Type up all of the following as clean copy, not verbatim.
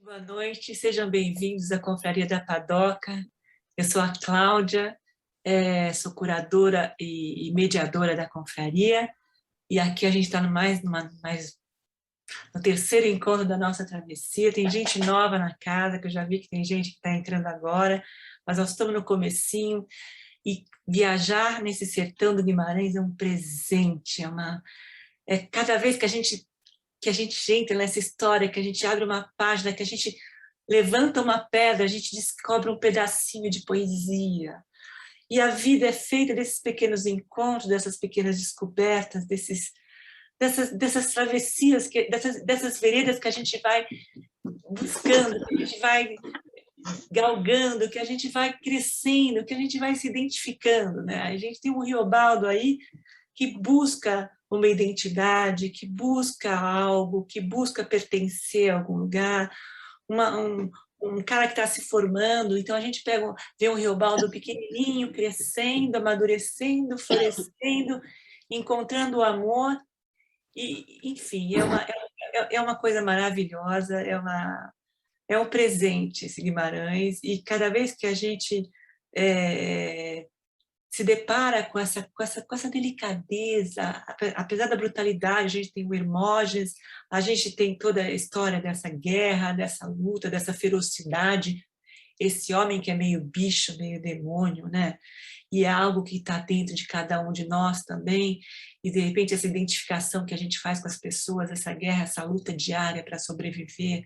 Boa noite, sejam bem-vindos à Confraria da Padoca. Eu sou a Cláudia, sou curadora e mediadora da confraria, e aqui a gente está no terceiro encontro da nossa travessia. Tem gente nova na casa, que eu já vi que tem gente que está entrando agora, mas nós estamos no comecinho, e viajar nesse sertão do Guimarães é um presente, cada vez que a gente entra nessa história, que a gente abre uma página, que a gente levanta uma pedra, a gente descobre um pedacinho de poesia. E a vida é feita desses pequenos encontros, dessas pequenas descobertas, dessas travessias, dessas veredas que a gente vai buscando, que a gente vai galgando, que a gente vai crescendo, que a gente vai se identificando, né? A gente tem um Riobaldo aí que busca uma identidade, que busca algo, que busca pertencer a algum lugar, um cara que está se formando. Então a gente vê um Riobaldo pequenininho, crescendo, amadurecendo, florescendo, encontrando o amor, e enfim, é uma coisa maravilhosa, é um presente esse Guimarães, e cada vez que a gente se depara com essa delicadeza, apesar da brutalidade, a gente tem o Hermógenes, a gente tem toda a história dessa guerra, dessa luta, dessa ferocidade, esse homem que é meio bicho, meio demônio, né? E é algo que está dentro de cada um de nós também, e de repente essa identificação que a gente faz com as pessoas, essa guerra, essa luta diária para sobreviver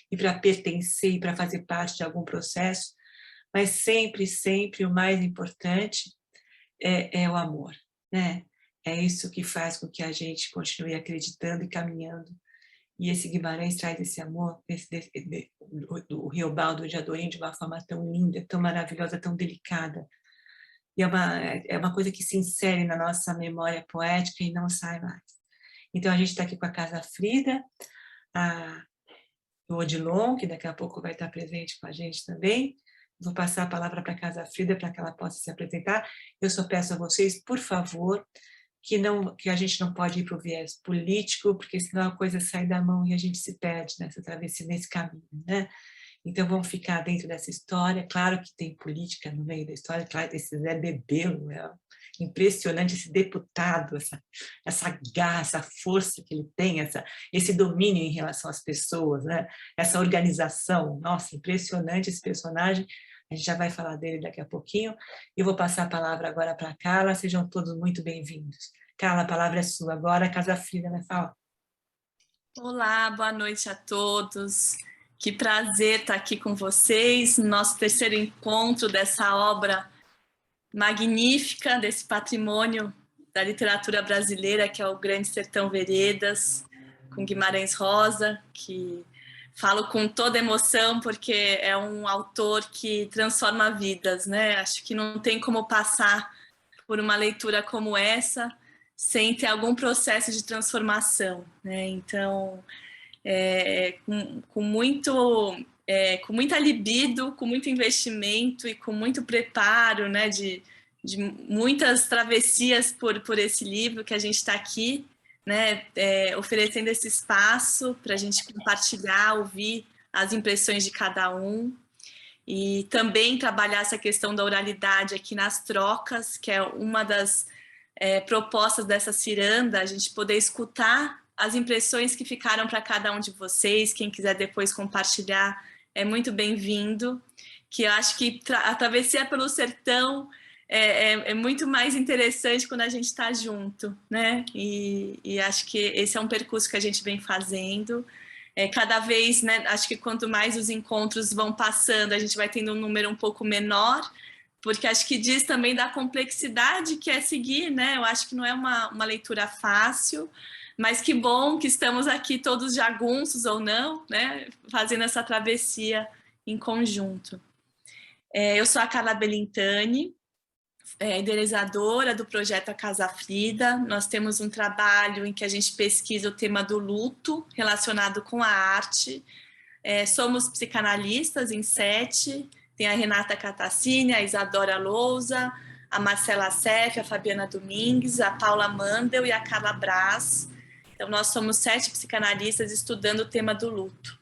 e para pertencer e para fazer parte de algum processo, mas sempre, sempre o mais importante é o amor, né? É isso que faz com que a gente continue acreditando e caminhando. E esse Guimarães traz esse amor, o Riobaldo de Adorim, de uma forma tão linda, tão maravilhosa, tão delicada. E é uma coisa que se insere na nossa memória poética e não sai mais. Então, a gente está aqui com a Casa Frida, o Odilon, que daqui a pouco vai estar presente com a gente também. Vou passar a palavra para a Casa Frida para que ela possa se apresentar. Eu só peço a vocês, por favor, que a gente não pode ir para o viés político, porque senão a coisa sai da mão e a gente se perde nessa travessia, nesse caminho, né? Então vamos ficar dentro dessa história. Claro que tem política no meio da história, claro, esse Zé Bebelo, é impressionante esse deputado, essa garra, essa força que ele tem, esse domínio em relação às pessoas, né? Essa organização, nossa, impressionante esse personagem. A gente já vai falar dele daqui a pouquinho. Eu vou passar a palavra agora para a Carla. Sejam todos muito bem-vindos. Carla, a palavra é sua agora. A Casa Frida vai falar. Olá, boa noite a todos. Que prazer estar aqui com vocês no nosso terceiro encontro dessa obra magnífica, desse patrimônio da literatura brasileira, que é o Grande Sertão Veredas, com Guimarães Rosa, que falo com toda emoção porque é um autor que transforma vidas, né? Acho que não tem como passar por uma leitura como essa sem ter algum processo de transformação, né? Então, com muita libido, com muito investimento e com muito preparo, né, de muitas travessias por esse livro que a gente está aqui, né, oferecendo esse espaço para a gente compartilhar, ouvir as impressões de cada um, e também trabalhar essa questão da oralidade aqui nas trocas, que é uma das propostas dessa ciranda, a gente poder escutar as impressões que ficaram para cada um de vocês. Quem quiser depois compartilhar é muito bem-vindo, que eu acho que a travessia pelo sertão é muito mais interessante quando a gente está junto, né? E acho que esse é um percurso que a gente vem fazendo. Cada vez, né, acho que quanto mais os encontros vão passando, a gente vai tendo um número um pouco menor, porque acho que diz também da complexidade que é seguir, né? Eu acho que não é uma leitura fácil, mas que bom que estamos aqui todos jagunços ou não, né? Fazendo essa travessia em conjunto. Eu sou a Carla Belintani, idealizadora do projeto A Casa Frida. Nós temos um trabalho em que a gente pesquisa o tema do luto relacionado com a arte. Somos psicanalistas em 7, tem a Renata Catassini, a Isadora Lousa, a Marcela Seff, a Fabiana Domingues, a Paula Mandel e a Carla Brás. Então, nós somos 7 psicanalistas estudando o tema do luto.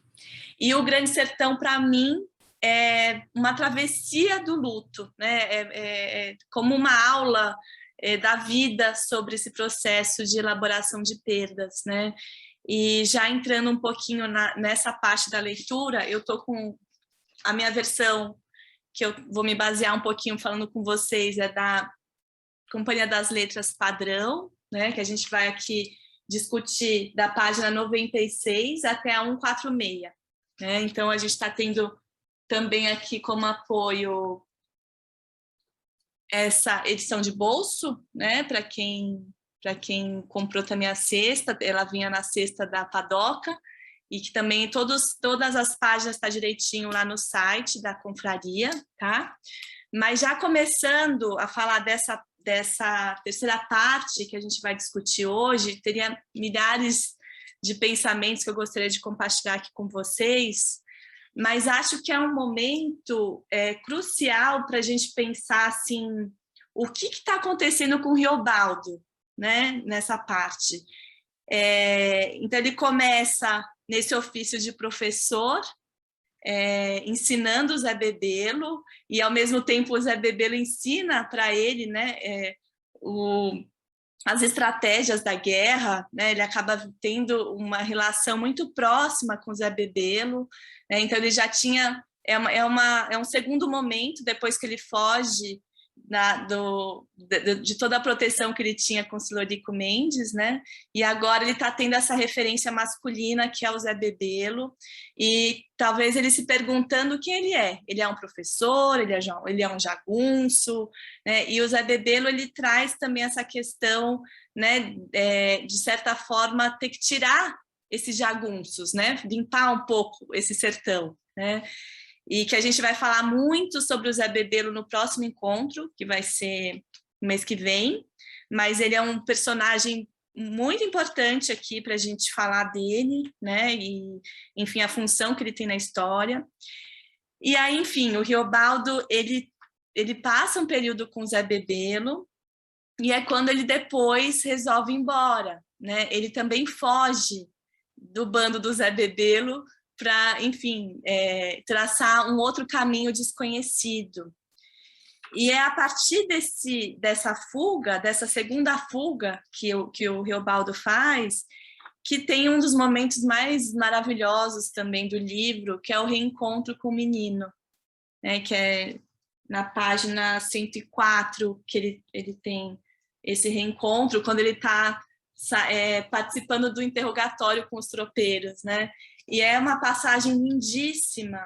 E o Grande Sertão, para mim, é uma travessia do luto, né? É como uma aula da vida sobre esse processo de elaboração de perdas, né? E já entrando um pouquinho nessa parte da leitura, eu estou com a minha versão, que eu vou me basear um pouquinho falando com vocês, é da Companhia das Letras Padrão, né? Que a gente vai aqui discutir da página 96 até a 146. Né? Então, a gente está tendo também aqui como apoio essa edição de bolso, né? Para quem comprou também a cesta, ela vinha na cesta da Padoca, e que também todas as páginas está direitinho lá no site da confraria, tá? Mas já começando a falar dessa terceira parte que a gente vai discutir hoje, teria milhares de pensamentos que eu gostaria de compartilhar aqui com vocês, mas acho que é um momento crucial para a gente pensar assim, o que está acontecendo com o Riobaldo, né, nessa parte. Então, ele começa nesse ofício de professor, ensinando o Zé Bebelo, e ao mesmo tempo o Zé Bebelo ensina para ele, né, as estratégias da guerra, né? Ele acaba tendo uma relação muito próxima com o Zé Bebelo, né? Então ele já tinha, é um segundo momento, depois que ele foge de toda a proteção que ele tinha com o Silorico Mendes, né? E agora ele está tendo essa referência masculina que é o Zé Bebelo, e talvez ele se perguntando quem ele é. Ele é um professor, ele é um jagunço, né? E o Zé Bebelo, ele traz também essa questão, né? De certa forma, ter que tirar esses jagunços, né? Limpar um pouco esse sertão, né? E que a gente vai falar muito sobre o Zé Bebelo no próximo encontro, que vai ser no mês que vem, mas ele é um personagem muito importante aqui para a gente falar dele, né? E, enfim, a função que ele tem na história. E aí, enfim, o Riobaldo, ele passa um período com o Zé Bebelo, e é quando ele depois resolve ir embora, né? Ele também foge do bando do Zé Bebelo para, enfim, traçar um outro caminho desconhecido. E é a partir dessa fuga, dessa segunda fuga que o Riobaldo faz, que tem um dos momentos mais maravilhosos também do livro, que é o reencontro com o menino, né? Que é na página 104 que ele tem esse reencontro, quando ele está participando do interrogatório com os tropeiros, né? E é uma passagem lindíssima,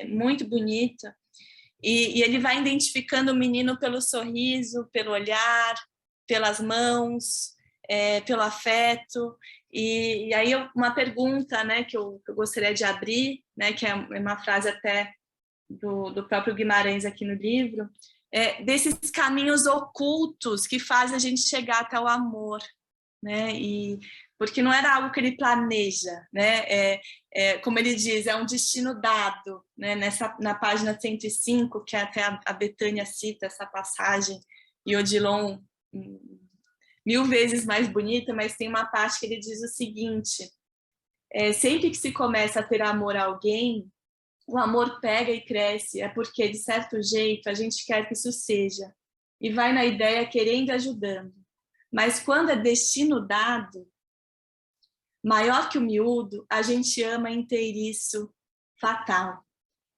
muito bonita, e ele vai identificando o menino pelo sorriso, pelo olhar, pelas mãos, pelo afeto. E aí uma pergunta, né, que eu gostaria de abrir, né, que é uma frase até do próprio Guimarães aqui no livro, desses caminhos ocultos que fazem a gente chegar até o amor, né? E porque não era algo que ele planeja, né? Como ele diz, é um destino dado, né? Na página 105, que até a Betânia cita essa passagem, e Odilon 1000 vezes mais bonita, mas tem uma parte que ele diz o seguinte: sempre que se começa a ter amor a alguém, o amor pega e cresce, é porque, de certo jeito, a gente quer que isso seja, e vai na ideia querendo e ajudando. Mas quando é destino dado, maior que o miúdo, a gente ama inteiriço, fatal,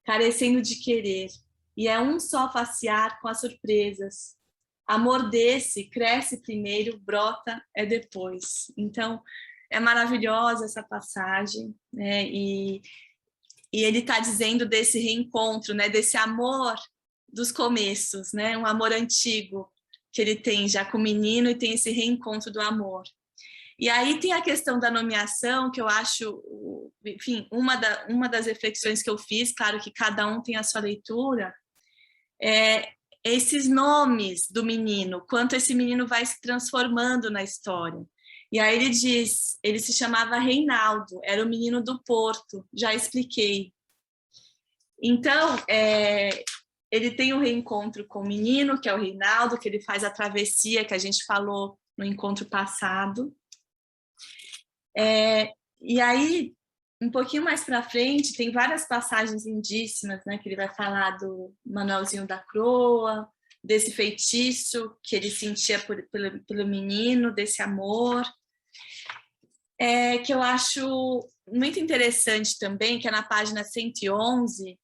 carecendo de querer, e é um só facear com as surpresas. Amor desse cresce primeiro, brota depois. Então, é maravilhosa essa passagem, né? E ele está dizendo desse reencontro, né? Desse amor dos começos, né? Um amor antigo que ele tem já com o menino, e tem esse reencontro do amor. E aí tem a questão da nomeação, que eu acho, enfim, uma das reflexões que eu fiz, claro que cada um tem a sua leitura, esses nomes do menino, quanto esse menino vai se transformando na história. E aí ele diz, ele se chamava Reinaldo, era o menino do Porto, já expliquei. Então, ele tem um reencontro com o menino, que é o Reinaldo, que ele faz a travessia que a gente falou no encontro passado. E aí um pouquinho mais para frente, tem várias passagens lindíssimas, né, que ele vai falar do Manuelzinho da Croa, desse feitiço que ele sentia pelo menino, desse amor, que eu acho muito interessante também, que é na página 111,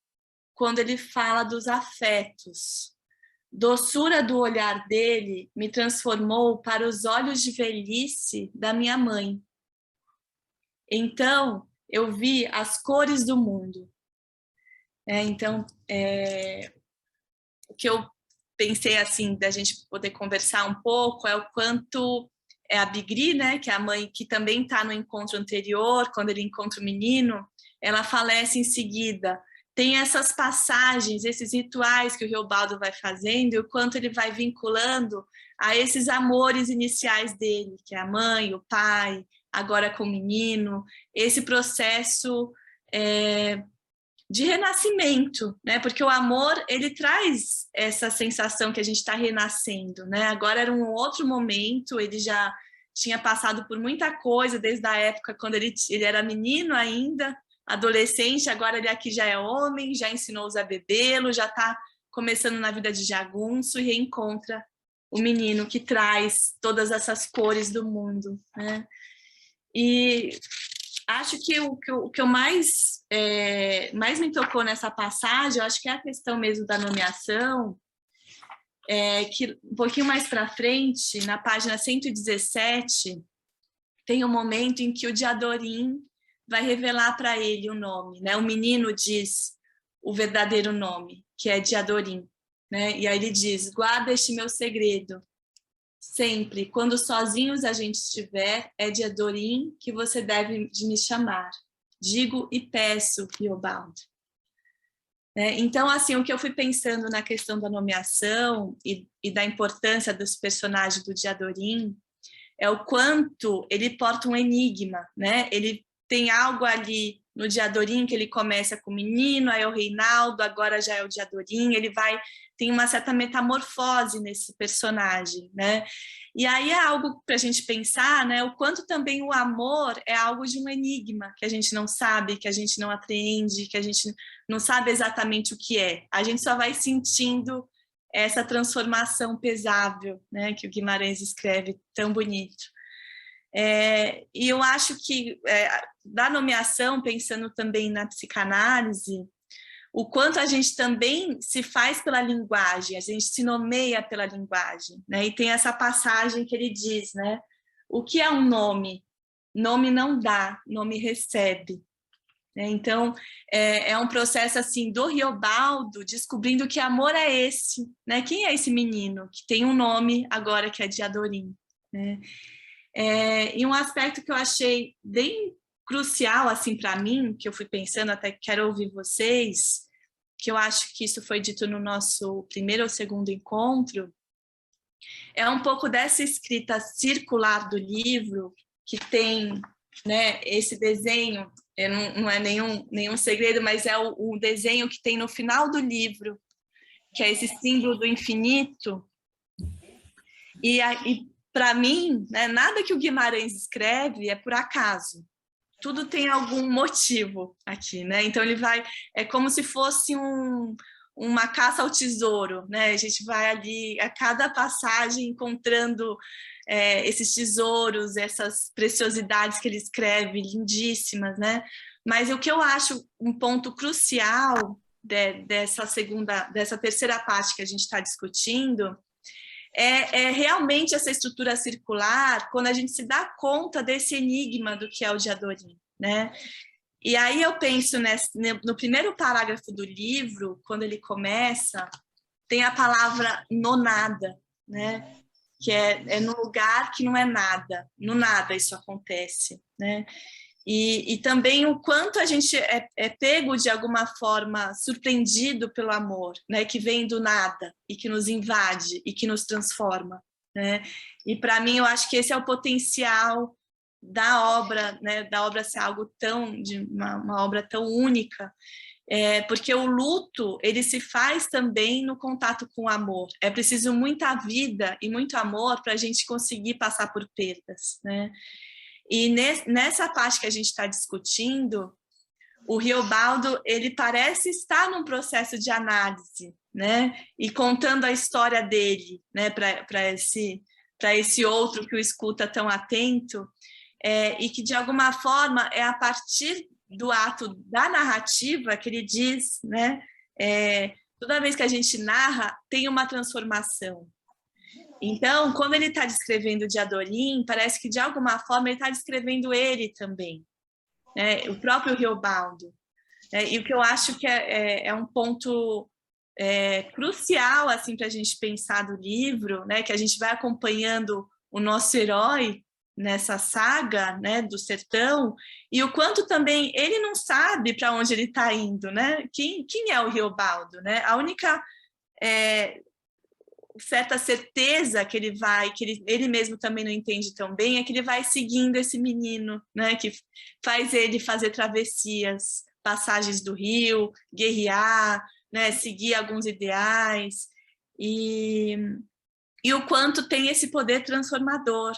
quando ele fala dos afetos. Doçura do olhar dele me transformou para os olhos de velhice da minha mãe. Então, eu vi as cores do mundo. Então, o que eu pensei, assim, da gente poder conversar um pouco é o quanto a Bigri, né, que é a mãe que também está no encontro anterior, quando ele encontra o menino, ela falece em seguida. Tem essas passagens, esses rituais que o Riobaldo vai fazendo e o quanto ele vai vinculando a esses amores iniciais dele, que é a mãe, o pai, agora com o menino, esse processo de renascimento, né? Porque o amor, ele traz essa sensação que a gente está renascendo, né? Agora era um outro momento, ele já tinha passado por muita coisa desde a época quando ele era menino ainda, adolescente, agora ele aqui já é homem, já ensinou a usar bebê-lo, já está começando na vida de jagunço e reencontra o menino que traz todas essas cores do mundo, né? E acho que o que eu mais me tocou nessa passagem, eu acho que é a questão mesmo da nomeação, que um pouquinho mais para frente, na página 117, tem um momento em que o Diadorim vai revelar para ele o nome, né? O menino diz o verdadeiro nome, que é Diadorim, né? E aí ele diz: guarda este meu segredo. Sempre, quando sozinhos a gente estiver, é Diadorim que você deve de me chamar. Digo e peço, Riobaldo. Então, assim, o que eu fui pensando na questão da nomeação e da importância dos personagens do Diadorim é o quanto ele porta um enigma, né? Ele tem algo ali no Diadorim que ele começa com o menino, aí é o Reinaldo, agora já é o Diadorim, tem uma certa metamorfose nesse personagem, né? E aí é algo para a gente pensar, né? O quanto também o amor é algo de um enigma, que a gente não sabe, que a gente não apreende, que a gente não sabe exatamente o que é. A gente só vai sentindo essa transformação pesável, né? Que o Guimarães escreve tão bonito. E eu acho que da nomeação, pensando também na psicanálise, o quanto a gente também se faz pela linguagem, a gente se nomeia pela linguagem, né? E tem essa passagem que ele diz, né? O que é um nome? Nome não dá, nome recebe. Então, é um processo assim do Riobaldo descobrindo que amor é esse, né? Quem é esse menino que tem um nome agora que é Diadorim, né? E um aspecto que eu achei bem crucial assim para mim, que eu fui pensando, até quero ouvir vocês, que eu acho que isso foi dito no nosso primeiro ou segundo encontro, é um pouco dessa escrita circular do livro, que tem, né, esse desenho, não é nenhum segredo, mas é o desenho que tem no final do livro, que é esse símbolo do infinito. E para mim, né, nada que o Guimarães escreve é por acaso. Tudo tem algum motivo aqui, né? Então ele vai, é como se fosse uma caça ao tesouro, né? A gente vai ali a cada passagem encontrando esses tesouros, essas preciosidades que ele escreve, lindíssimas, né? Mas o que eu acho um ponto crucial dessa terceira parte que a gente está discutindo é realmente essa estrutura circular, quando a gente se dá conta desse enigma do que é o Diadorim, né? E aí eu penso no primeiro parágrafo do livro, quando ele começa, tem a palavra nonada, né? Que é no lugar que não é nada, no nada isso acontece, né? E também o quanto a gente é pego de alguma forma, surpreendido pelo amor, né? Que vem do nada e que nos invade e que nos transforma, né? E para mim eu acho que esse é o potencial da obra, né? Da obra ser algo uma obra tão única, porque o luto ele se faz também no contato com o amor. É preciso muita vida e muito amor para a gente conseguir passar por perdas, né? E nessa parte que a gente está discutindo, o Riobaldo, ele parece estar num processo de análise, né? E contando a história dele, né? Para esse outro que o escuta tão atento, e que, de alguma forma, é a partir do ato da narrativa que ele diz, né? Toda vez que a gente narra, tem uma transformação. Então, quando ele está descrevendo o Diadorim, parece que, de alguma forma, ele está descrevendo ele também, né? O próprio Riobaldo. E o que eu acho que é um ponto crucial assim, para a gente pensar do livro, né? Que a gente vai acompanhando o nosso herói nessa saga, né, do sertão, e o quanto também ele não sabe para onde ele está indo, né? Quem é o Riobaldo, né? A única certa certeza que ele vai, que ele mesmo também não entende tão bem, é que ele vai seguindo esse menino, né, que faz ele fazer travessias, passagens do rio, guerrear, né, seguir alguns ideais, e o quanto tem esse poder transformador,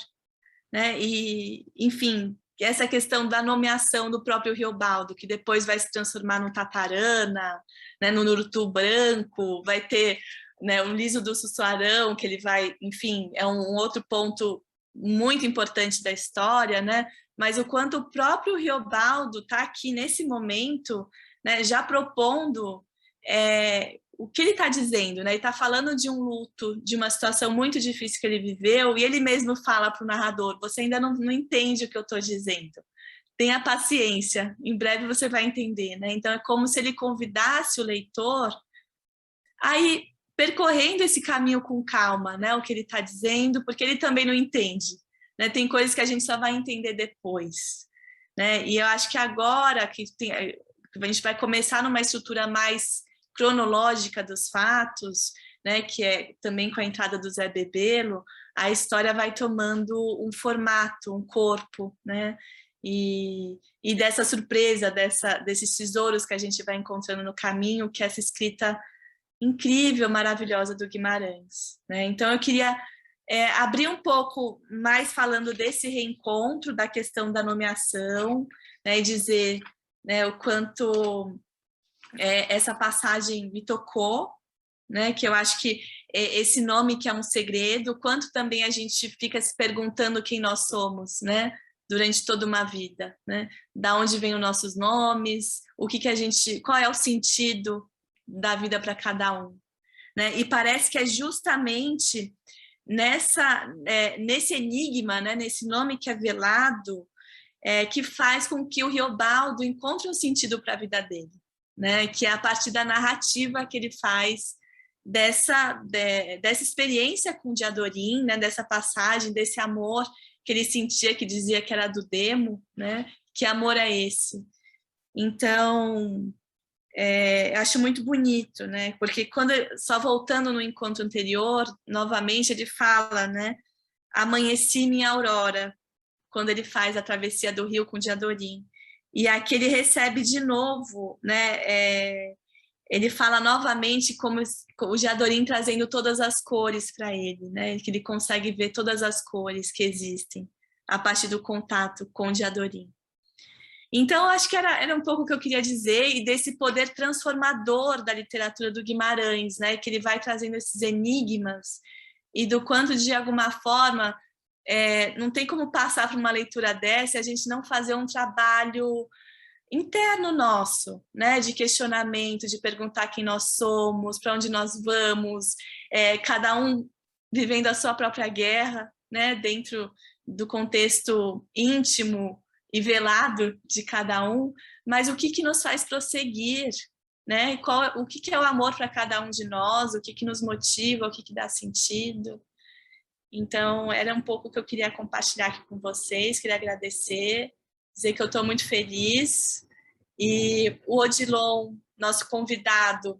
né, e, enfim, essa questão da nomeação do próprio Riobaldo, que depois vai se transformar no Tatarana, né, no Urutu Branco, vai ter, né, um Liso do Sussuarão, que ele vai, enfim, é um outro ponto muito importante da história, né? Mas o quanto o próprio Riobaldo está aqui nesse momento, né, já propondo o que ele está dizendo, né? Ele está falando de um luto, de uma situação muito difícil que ele viveu, e ele mesmo fala para o narrador: você ainda não entende o que eu estou dizendo. Tenha paciência, em breve você vai entender, né? Então é como se ele convidasse o leitor a ir percorrendo esse caminho com calma, né? O que ele está dizendo, porque ele também não entende, né? Tem coisas que a gente só vai entender depois, né? E eu acho que agora que a gente vai começar numa estrutura mais cronológica dos fatos, né? Que é também com a entrada do Zé Bebelo, a história vai tomando um formato, um corpo, né? E dessa surpresa, desses tesouros que a gente vai encontrando no caminho, que essa escrita incrível, maravilhosa do Guimarães, né? Então eu queria abrir um pouco mais falando desse reencontro, da questão da nomeação, né? E dizer, né, o quanto essa passagem me tocou, né? Que eu acho que esse nome que é um segredo, quanto também a gente fica se perguntando quem nós somos, né? Durante toda uma vida, né? Da onde vêm os nossos nomes, qual é o sentido da vida para cada um, né? E parece que é justamente nesse enigma, né? Nesse nome que é velado, que faz com que o Riobaldo encontre um sentido para a vida dele, né? Que é a partir da narrativa que ele faz dessa experiência com o Diadorim, né? Dessa passagem, desse amor que ele sentia, que dizia que era do demo, né? Que amor é esse? Então, acho muito bonito, né? Porque só voltando no encontro anterior, novamente ele fala, né? Amanheci minha aurora, quando ele faz a travessia do rio com o Diadorim. E aqui ele recebe de novo, né? Ele fala novamente como o Diadorim trazendo todas as cores para ele, né? Que ele consegue ver todas as cores que existem a partir do contato com o Diadorim. Então, acho que era um pouco o que eu queria dizer, e desse poder transformador da literatura do Guimarães, né? Que ele vai trazendo esses enigmas, e do quanto, de alguma forma, não tem como passar por uma leitura dessa e a gente não fazer um trabalho interno nosso, né? De questionamento, de perguntar quem nós somos, para onde nós vamos, cada um vivendo a sua própria guerra, né? Dentro do contexto íntimo e velado de cada um, mas o que nos faz prosseguir, né? O que é o amor para cada um de nós, o que nos motiva, o que dá sentido. Então, era um pouco o que eu queria compartilhar aqui com vocês, queria agradecer, dizer que eu estou muito feliz. E o Odilon, nosso convidado,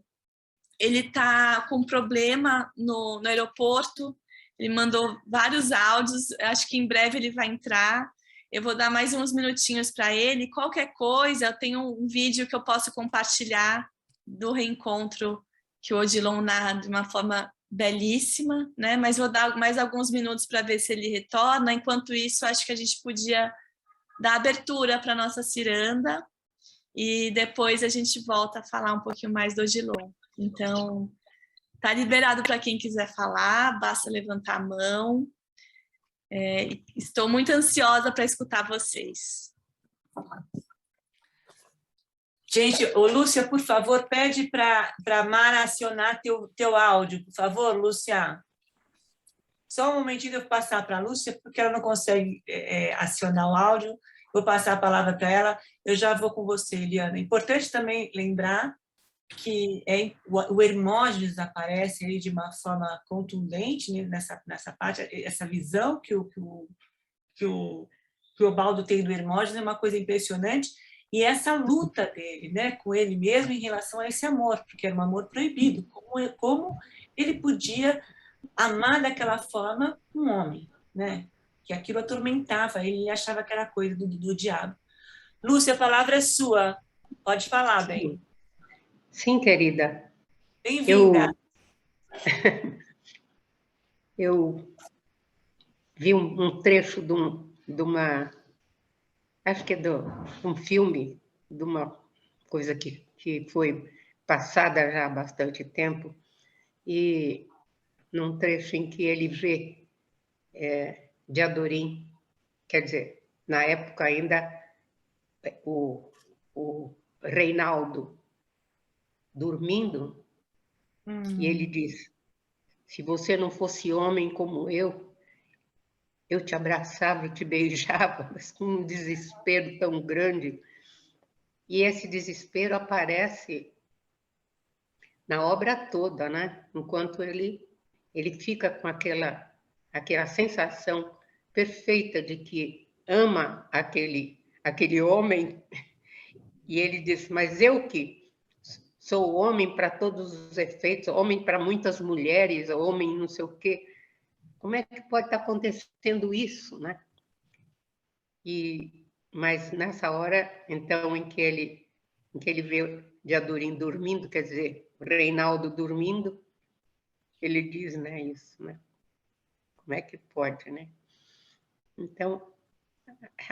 ele está com um problema no aeroporto, ele mandou vários áudios, acho que em breve ele vai entrar. Eu vou dar mais uns minutinhos para ele. Qualquer coisa, eu tenho um vídeo que eu posso compartilhar do reencontro que o Odilon narra de uma forma belíssima, né? Mas vou dar mais alguns minutos para ver se ele retorna. Enquanto isso, acho que a gente podia dar abertura para a nossa ciranda e depois a gente volta a falar um pouquinho mais do Odilon. Então, tá liberado para quem quiser falar, basta levantar a mão. Estou muito ansiosa para escutar vocês. Gente, ô Lúcia, por favor, pede para a Mara acionar teu áudio, por favor, Lúcia. Só um momentinho eu vou passar para a Lúcia, porque ela não consegue acionar o áudio. Vou passar a palavra para ela. Eu já vou com você, Eliana. É importante também lembrar que o Hermógenes aparece aí de uma forma contundente, né, nessa parte, essa visão que o Baldo tem do Hermógenes é uma coisa impressionante, e essa luta dele, né, com ele mesmo em relação a esse amor, porque era um amor proibido, como ele podia amar daquela forma um homem, né, que aquilo atormentava ele e achava que era coisa do diabo. Lúcia, a palavra é sua, pode falar, bem. Sim, querida. Bem-vinda. Eu vi um trecho de uma... Acho que é de um filme, de uma coisa que foi passada já há bastante tempo, e num trecho em que ele vê Diadorim, quer dizer, na época ainda o Reinaldo dormindo, e ele diz: se você não fosse homem como eu te abraçava e te beijava, mas com um desespero tão grande. E esse desespero aparece na obra toda, né? Enquanto ele fica com aquela sensação perfeita de que ama aquele homem, e ele diz: mas eu que sou homem para todos os efeitos, homem para muitas mulheres, homem não sei o quê, como é que pode estar acontecendo isso, né? Mas nessa hora, então, em que ele vê Diadorim dormindo, quer dizer, Reinaldo dormindo, ele diz, né, isso, né? Como é que pode, né? Então,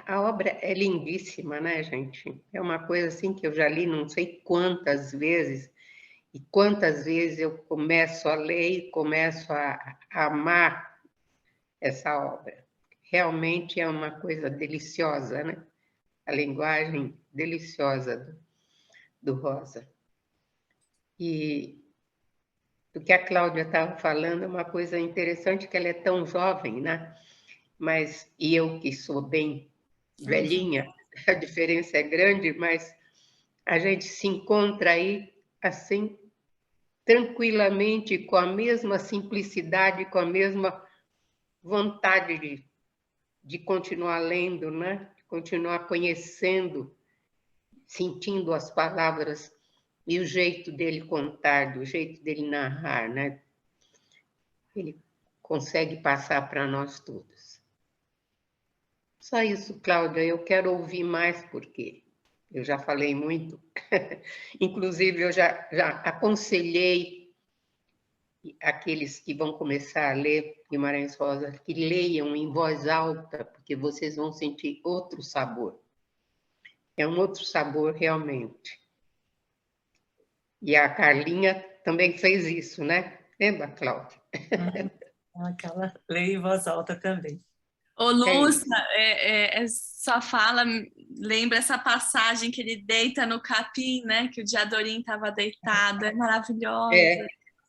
a obra é lindíssima, né, gente? É uma coisa assim que eu já li não sei quantas vezes, e quantas vezes eu começo a ler e começo a amar essa obra. Realmente é uma coisa deliciosa, né? A linguagem deliciosa do Rosa. E do que a Cláudia estava falando é uma coisa interessante, que ela é tão jovem, né? Mas, e eu que sou bem velhinha, a diferença é grande, mas a gente se encontra aí, assim, tranquilamente, com a mesma simplicidade, com a mesma vontade de continuar lendo, né? De continuar conhecendo, sentindo as palavras e o jeito dele contar, do jeito dele narrar, né? Ele consegue passar para nós todos. Só isso, Cláudia, eu quero ouvir mais, porque eu já falei muito. Inclusive, eu já aconselhei aqueles que vão começar a ler Guimarães Rosa que leiam em voz alta, porque vocês vão sentir outro sabor. É um outro sabor, realmente. E a Carlinha também fez isso, né? Lembra, Cláudia? Aquela lei em voz alta também. Ô, Lúcia, sua fala lembra essa passagem que ele deita no capim, né? Que o Diadorim estava deitado. É maravilhosa.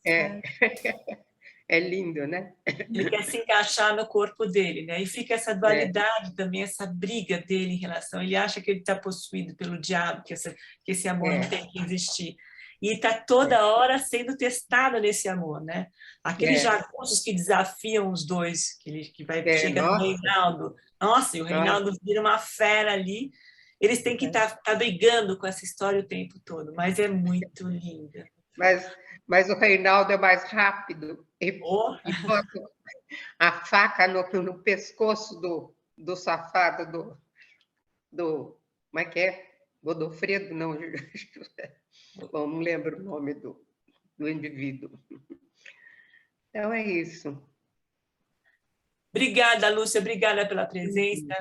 É lindo, né? Ele quer se encaixar no corpo dele, né? E fica essa dualidade também, essa briga dele em relação. Ele acha que ele está possuído pelo diabo, que esse amor não tem que existir. E está toda hora sendo testado nesse amor, né? Aqueles jagunços que desafiam os dois, chega no Reinaldo. Nossa, e o Reinaldo vira uma fera ali. Eles têm que estar brigando com essa história o tempo todo, mas é muito linda. Mas o Reinaldo é mais rápido e bota a faca no pescoço do safado do... Como é que é? Godofredo? Não, bom, não lembro o nome do indivíduo. Então, é isso. Obrigada, Lúcia, obrigada pela presença.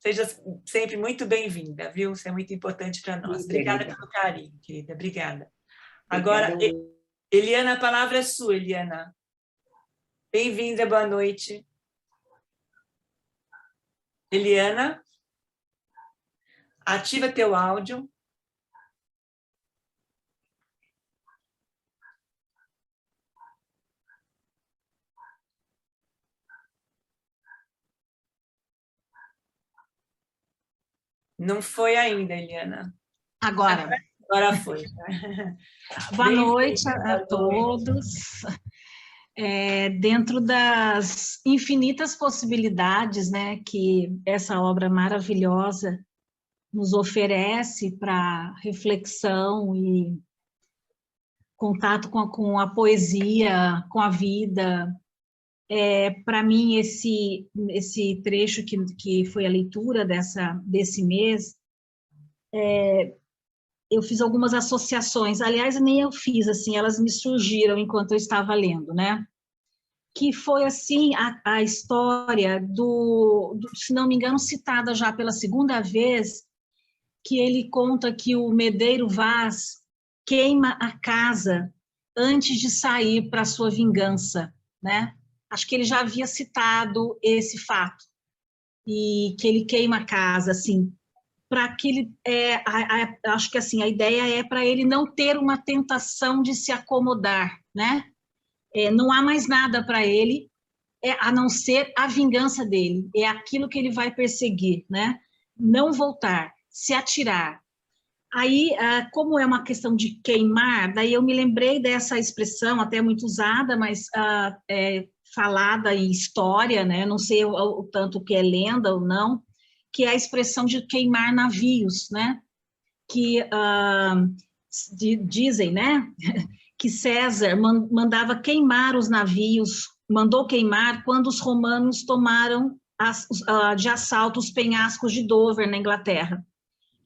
Seja sempre muito bem-vinda, viu? Isso é muito importante para nós. Obrigada pelo carinho, querida. Obrigada. Agora, Eliana, a palavra é sua, Eliana. Bem-vinda, boa noite. Eliana, ativa teu áudio. Não foi ainda, Eliana. Agora. Agora foi. Boa noite a todos. Dentro das infinitas possibilidades, né, que essa obra maravilhosa nos oferece para reflexão e contato com a poesia, com a vida. Para mim, esse trecho que foi a leitura desse mês, eu fiz algumas associações, aliás, nem eu fiz, assim, elas me surgiram enquanto eu estava lendo, né? Que foi, assim, a história se não me engano, citada já pela segunda vez, que ele conta que o Medeiro Vaz queima a casa antes de sair para a sua vingança, né? Acho que ele já havia citado esse fato, e que ele queima a casa, assim, para que ele, acho que assim, a ideia é para ele não ter uma tentação de se acomodar, né? Não há mais nada para ele, a não ser a vingança dele, é aquilo que ele vai perseguir, né? Não voltar, se atirar. Aí, como é uma questão de queimar, daí eu me lembrei dessa expressão, até muito usada, mas falada em história, né? Não sei o tanto que é lenda ou não, que é a expressão de queimar navios, né? Que dizem, né? Que César mandava queimar os navios, mandou queimar quando os romanos tomaram de assalto os penhascos de Dover, na Inglaterra.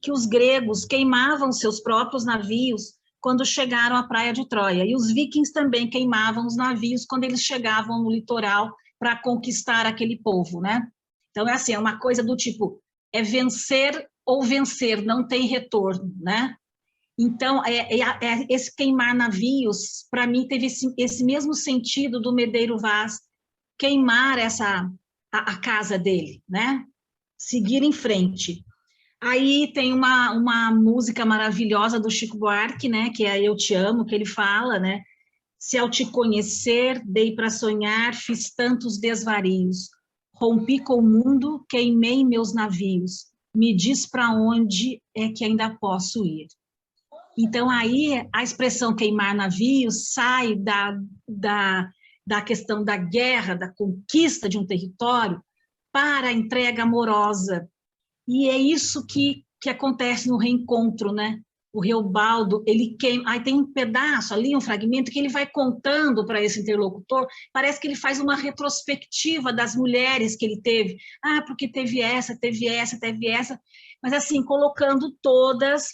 Que os gregos queimavam seus próprios navios quando chegaram à praia de Troia, e os vikings também queimavam os navios quando eles chegavam no litoral para conquistar aquele povo, né? Então, é assim, é uma coisa do tipo, é vencer ou vencer, não tem retorno, né? Então, esse queimar navios, para mim, teve esse mesmo sentido do Medeiro Vaz queimar a casa dele, né? Seguir em frente. Aí tem uma música maravilhosa do Chico Buarque, né? Que é Eu Te Amo, que ele fala, né? Se ao te conhecer, dei para sonhar, fiz tantos desvarios. Rompi com o mundo, queimei meus navios. Me diz para onde é que ainda posso ir. Então, aí, a expressão queimar navios sai da questão da guerra, da conquista de um território, para a entrega amorosa. E é isso que acontece no reencontro, né? O Reobaldo, ele queima... Aí tem um pedaço ali, um fragmento, que ele vai contando para esse interlocutor, parece que ele faz uma retrospectiva das mulheres que ele teve. Ah, porque teve essa, mas assim, colocando todas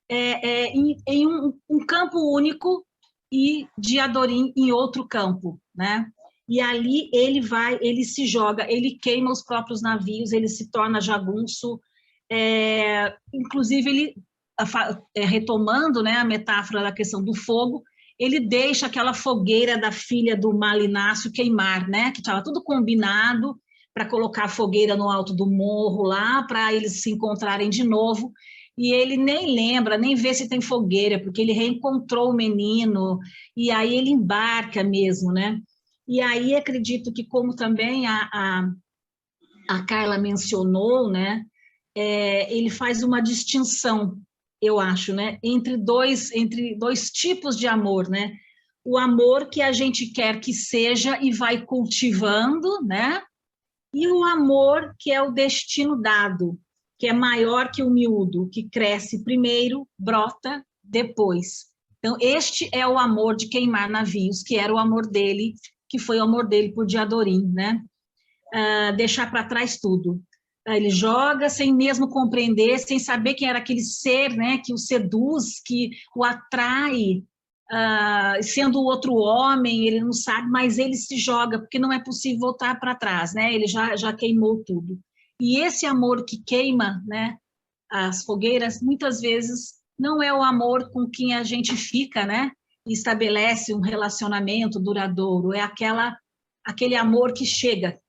em um campo único e de Adorim em outro campo, né? E ali ele se joga, ele queima os próprios navios, ele se torna jagunço, inclusive ele, retomando, né, a metáfora da questão do fogo, ele deixa aquela fogueira da filha do Malinácio queimar, né, que estava tudo combinado para colocar a fogueira no alto do morro lá, para eles se encontrarem de novo, e ele nem lembra, nem vê se tem fogueira, porque ele reencontrou o menino, e aí ele embarca mesmo, né? E aí acredito que, como também a Carla mencionou, né, ele faz uma distinção, eu acho, né, entre dois tipos de amor, né? O amor que a gente quer que seja e vai cultivando, né? E o amor que é o destino dado, que é maior que o miúdo, que cresce primeiro, brota depois. Então, este é o amor de queimar navios, que era o amor dele, que foi o amor dele por Diadorim, né? Deixar para trás tudo. Ele joga sem mesmo compreender, sem saber quem era aquele ser, né, que o seduz, que o atrai, sendo o outro homem, ele não sabe, mas ele se joga, porque não é possível voltar para trás, né? Ele já queimou tudo. E esse amor que queima, né, as fogueiras, muitas vezes não é o amor com quem a gente fica, né, e estabelece um relacionamento duradouro, é aquele amor que chega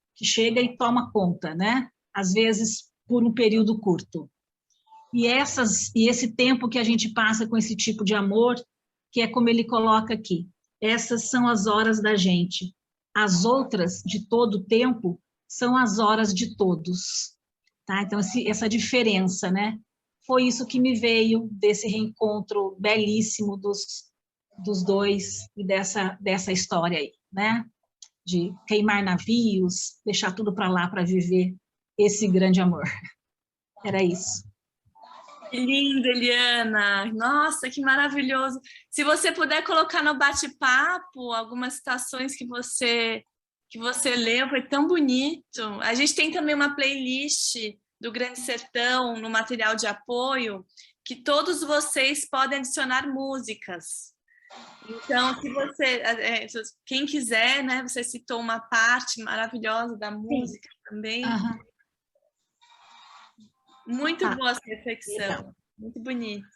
e toma conta, né, às vezes por um período curto. E esse tempo que a gente passa com esse tipo de amor, que é como ele coloca aqui, essas são as horas da gente. As outras, de todo o tempo, são as horas de todos. Tá? Então, essa diferença, né? Foi isso que me veio desse reencontro belíssimo dos dois e dessa história aí, né? De queimar navios, deixar tudo para lá para viver esse grande amor. Era isso. Que lindo, Eliana! Nossa, que maravilhoso! Se você puder colocar no bate-papo algumas citações que você leu, foi tão bonito. A gente tem também uma playlist do Grande Sertão no material de apoio, que todos vocês podem adicionar músicas. Então, quem quiser, né? Você citou uma parte maravilhosa da música também. Aham. Muito boa essa reflexão, muito bonito.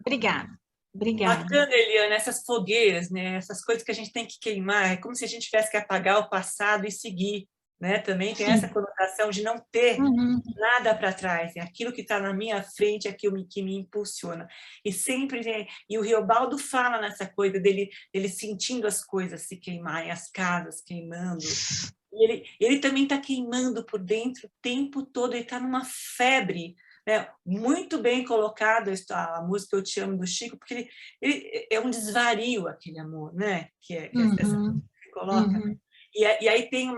Obrigada. Bacana, Eliana, essas fogueiras, né? Essas coisas que a gente tem que queimar, é como se a gente tivesse que apagar o passado e seguir, né? Também tem essa conotação de não ter nada para trás, é aquilo que está na minha frente, é aquilo que me impulsiona. E sempre, né? E o Riobaldo fala nessa coisa dele sentindo as coisas se queimarem, as casas queimando. E ele também está queimando por dentro o tempo todo, ele está numa febre, né? Muito bem colocado a música Eu Te Amo do Chico, porque ele é um desvario aquele amor, né? Que essa que coloca. E aí tem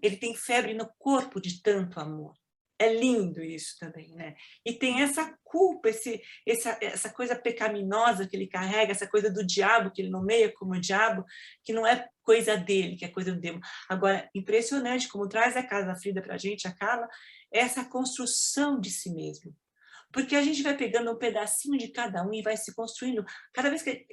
ele tem febre no corpo de tanto amor. É lindo isso também, né? E tem essa culpa, essa coisa pecaminosa que ele carrega, essa coisa do diabo que ele nomeia como o diabo, que não é coisa dele, que é coisa do demônio. Agora, impressionante como traz a Casa Frida para a gente, a Carla, essa construção de si mesmo. Porque a gente vai pegando um pedacinho de cada um e vai se construindo. Cada vez que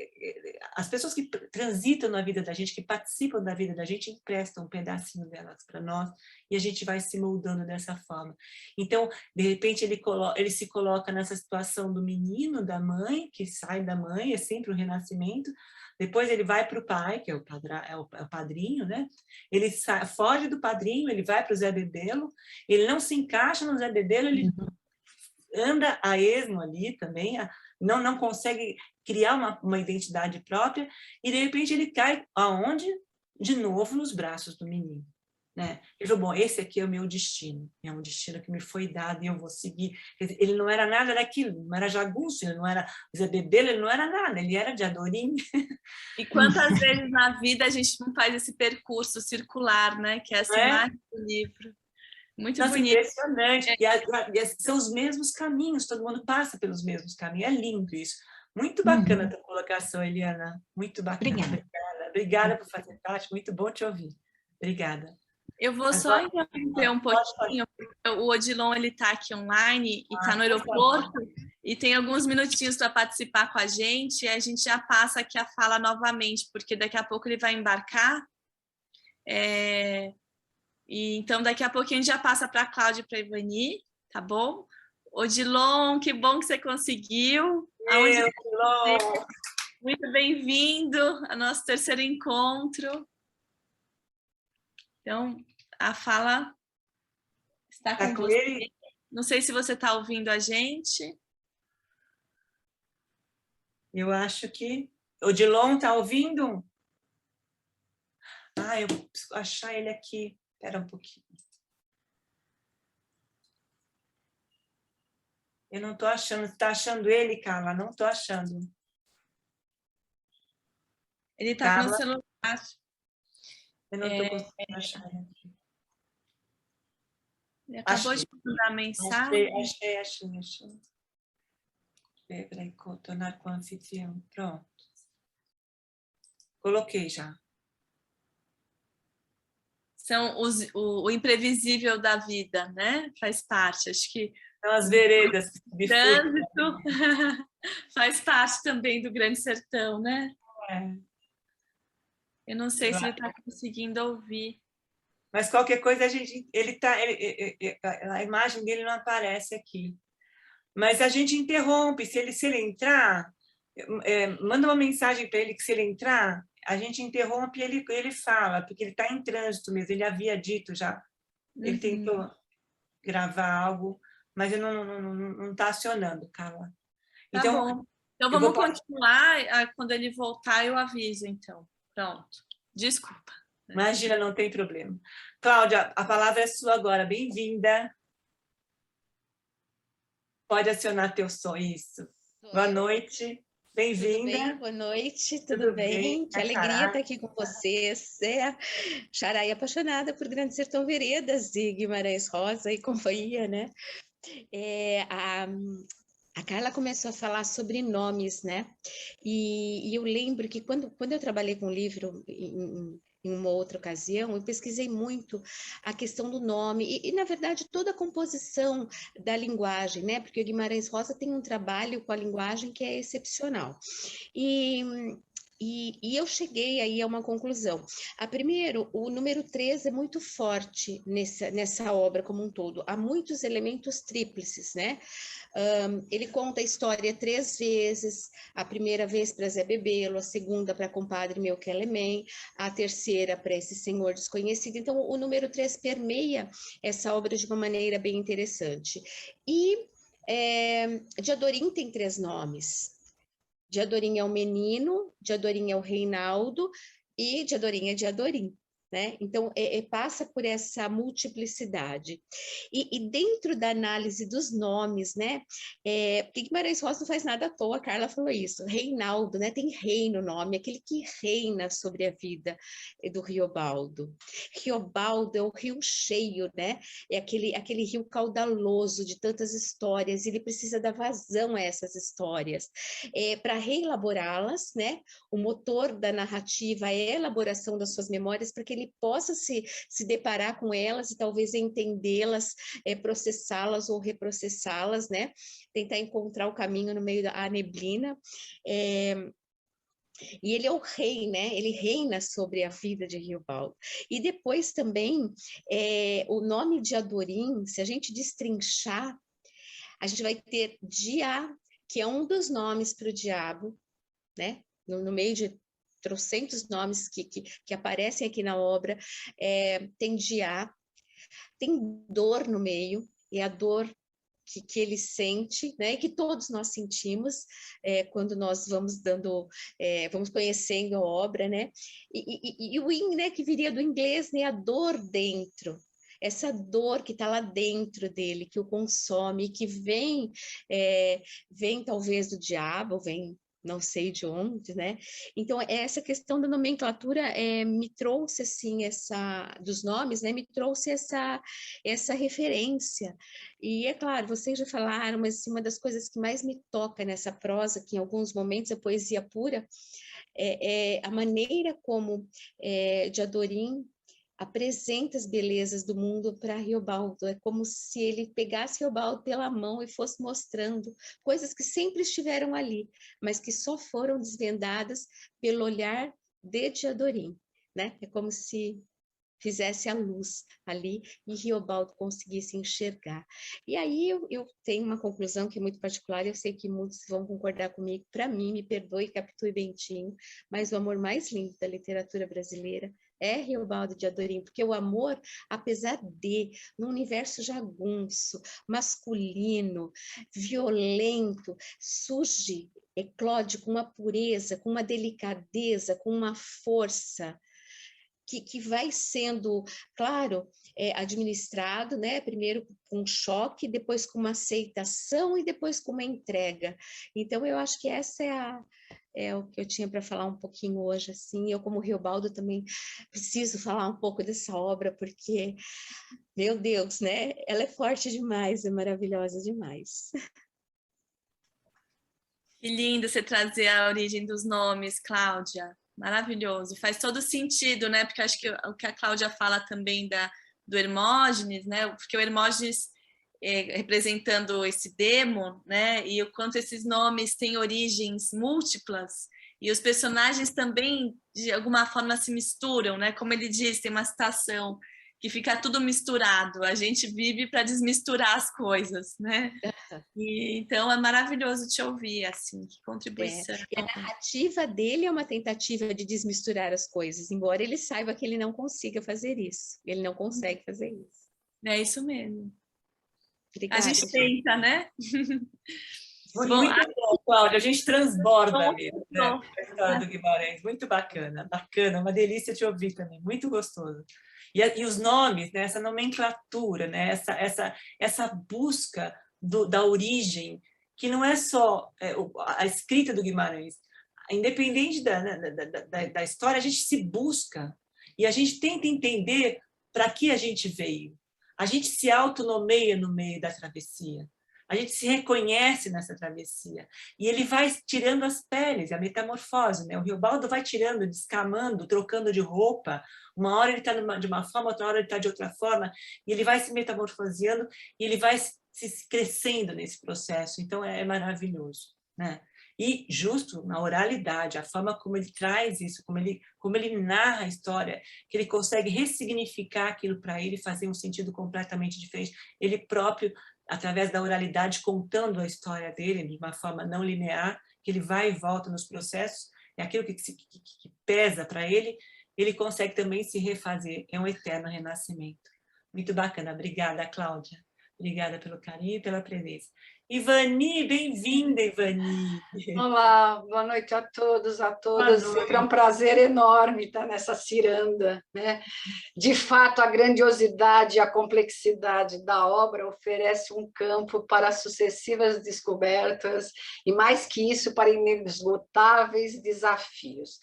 as pessoas que transitam na vida da gente, que participam da vida da gente, emprestam um pedacinho delas para nós e a gente vai se moldando dessa forma. Então, de repente, ele se coloca nessa situação do menino, da mãe, que sai da mãe, é sempre um renascimento. Depois ele vai para o pai, que é o padrinho, né? Ele foge do padrinho, ele vai para o Zé Bedelo, ele não se encaixa no Zé Bedelo, ele anda a esmo ali também, não consegue criar uma identidade própria, e de repente ele cai aonde? De novo nos braços do menino. Né? Ele falou, bom, esse aqui é o meu destino, é um destino que me foi dado e eu vou seguir. Ele não era nada daquilo, não era jagunço, ele não era Zé Bedelo, ele não era nada, ele era de Adorim. E quantas vezes na vida a gente não faz esse percurso circular, né? Que é essa imagem do livro. Muito bonito. Impressionante. E são os mesmos caminhos, todo mundo passa pelos mesmos caminhos. É lindo isso. Muito bacana a tua colocação, Eliana. Muito bacana. Obrigada por fazer parte. Muito bom te ouvir. Obrigada. Eu vou só interromper um pouquinho. O Odilon está aqui online e está no aeroporto e tem alguns minutinhos para participar com a gente. E a gente já passa aqui a fala novamente, porque daqui a pouco ele vai embarcar. E então, daqui a pouquinho a gente já passa para a Cláudia e para a Ivani, tá bom? Odilon, que bom que você conseguiu. Odilon! Muito bem-vindo ao nosso terceiro encontro. Então, a fala está com você. Ele? Não sei se você está ouvindo a gente. Eu acho que... Odilon, está ouvindo? Eu preciso achar ele aqui. Espera um pouquinho. Eu não estou achando. Você está achando ele, Carla? Não estou achando. Ele está com o celular. Eu não estou conseguindo achar ele aqui. Ele acabou de mandar mensagem. Achei. Peraí, tornar com anfitrião. Pronto. Coloquei já. São o imprevisível da vida, né? Faz parte, acho que... São as veredas. Trânsito faz parte também do Grande Sertão, né? Eu não sei se ele está conseguindo ouvir. Mas qualquer coisa, a imagem dele não aparece aqui. Mas a gente interrompe, se ele entrar, manda uma mensagem para ele que se ele entrar, a gente interrompe e ele fala, porque ele está em trânsito mesmo, ele havia dito já. Ele tentou gravar algo, mas ele não está acionando, Carla. Tá Então, bom. Então vamos continuar, quando ele voltar eu aviso, então. Pronto. Desculpa. Imagina, não tem problema. Cláudia, a palavra é sua agora, bem-vinda. Pode acionar teu som, isso. Boa noite. Bem-vinda. Tudo bem? Boa noite, tudo bem? Que alegria estar aqui com vocês. Xarai apaixonada por Grande Sertão Veredas de Guimarães Rosa e companhia, né? A Carla começou a falar sobre nomes, né? E eu lembro que quando eu trabalhei com o livro em uma outra ocasião, eu pesquisei muito a questão do nome e, na verdade, toda a composição da linguagem, né? Porque o Guimarães Rosa tem um trabalho com a linguagem que é excepcional. E eu cheguei aí a uma conclusão. Primeiro, o número 3 é muito forte nessa obra como um todo. Há muitos elementos tríplices, né? Ele conta a história 3 vezes, a primeira vez para Zé Bebelo, a segunda para compadre meu Kelemem, a terceira para esse senhor desconhecido. Então, o número 3 permeia essa obra de uma maneira bem interessante. E Diadorim tem 3 nomes. Diadorim é o menino, Diadorim é o Reinaldo e Diadorim é Diadorim, né? Então, passa por essa multiplicidade. E dentro da análise dos nomes, né? Porque Guimarães Rosa não faz nada à toa, a Carla falou isso. Reinaldo, né? Tem rei no nome, aquele que reina sobre a vida do Riobaldo. Riobaldo é o rio cheio, né? É aquele rio caudaloso de tantas histórias, ele precisa dar vazão a essas histórias. Para reelaborá-las, né? O motor da narrativa é a elaboração das suas memórias, para que ele possa se deparar com elas e talvez entendê-las, processá-las ou reprocessá-las, né? Tentar encontrar o caminho no meio da neblina. E ele é o rei, né? Ele reina sobre a vida de Riobaldo. E depois também, o nome de Adorim, se a gente destrinchar, a gente vai ter Diá, que é um dos nomes para o diabo, né? No meio de trocentos nomes que aparecem aqui na obra, tem Diá, tem dor no meio, e a dor que ele sente, né, e que todos nós sentimos quando nós vamos vamos conhecendo a obra, né, e o in, né, que viria do inglês, né, a dor dentro, essa dor que está lá dentro dele, que o consome, que vem talvez do diabo, vem não sei de onde, né? Então, essa questão da nomenclatura me trouxe, assim, dos nomes, né? Me trouxe essa referência. E, é claro, vocês já falaram, mas assim, uma das coisas que mais me toca nessa prosa, que em alguns momentos é poesia pura, é a maneira como Diadorim apresenta as belezas do mundo para Riobaldo. É como se ele pegasse Riobaldo pela mão e fosse mostrando coisas que sempre estiveram ali, mas que só foram desvendadas pelo olhar de Diadorim, né? É como se fizesse a luz ali e Riobaldo conseguisse enxergar. E aí eu tenho uma conclusão que é muito particular, eu sei que muitos vão concordar comigo, para mim, me perdoe Capitu e Bentinho, mas o amor mais lindo da literatura brasileira é Riobaldo de Adorim, porque o amor, apesar de, num universo jagunço, masculino, violento, surge, eclode com uma pureza, com uma delicadeza, com uma força, que vai sendo, claro, administrado, né? Primeiro com um choque, depois com uma aceitação e depois com uma entrega. Então, eu acho que essa é o que eu tinha para falar um pouquinho hoje, assim. Eu, como Riobaldo, também preciso falar um pouco dessa obra, porque, meu Deus, né? Ela é forte demais, é maravilhosa demais. Que lindo você trazer a origem dos nomes, Cláudia. Maravilhoso. Faz todo sentido, né? Porque acho que o que a Cláudia fala também do Hermógenes, né? Porque o Hermógenes representando esse demo, né? E o quanto esses nomes têm origens múltiplas e os personagens também de alguma forma se misturam, né? Como ele diz, tem uma citação que fica tudo misturado. A gente vive para desmisturar as coisas, né? E, então é maravilhoso te ouvir, assim, que contribuição. E a narrativa dele é uma tentativa de desmisturar as coisas, embora ele saiba que ele não consiga fazer isso. Ele não consegue fazer isso. É isso mesmo. Obrigada, A gente tenta, né? Muito bom, Cláudia, a gente transborda bom, mesmo, né? A história do Guimarães, muito bacana, uma delícia te ouvir também, muito gostoso. E os nomes, né? Essa nomenclatura, né? Essa busca da origem, que não é só a escrita do Guimarães, independente da história, a gente se busca e a gente tenta entender para que a gente veio. A gente se autonomeia no meio da travessia. A gente se reconhece nessa travessia. E ele vai tirando as peles, a metamorfose, né? O Riobaldo vai tirando, descamando, trocando de roupa. Uma hora ele está de uma forma, outra hora ele está de outra forma. E ele vai se metamorfoseando e ele vai se crescendo nesse processo. Então, é maravilhoso, né? E justo na oralidade, a forma como ele traz isso, como ele narra a história, que ele consegue ressignificar aquilo para ele, fazer um sentido completamente diferente. Ele próprio, através da oralidade, contando a história dele de uma forma não linear, que ele vai e volta nos processos, é aquilo que pesa para ele, ele consegue também se refazer, é um eterno renascimento. Muito bacana, obrigada, Cláudia. Obrigada pelo carinho e pela presença. Ivani, bem-vinda, Ivani. Olá, boa noite a todos, a todas. Sempre é um prazer enorme estar nessa ciranda, né? De fato, a grandiosidade e a complexidade da obra oferece um campo para sucessivas descobertas e, mais que isso, para inesgotáveis desafios.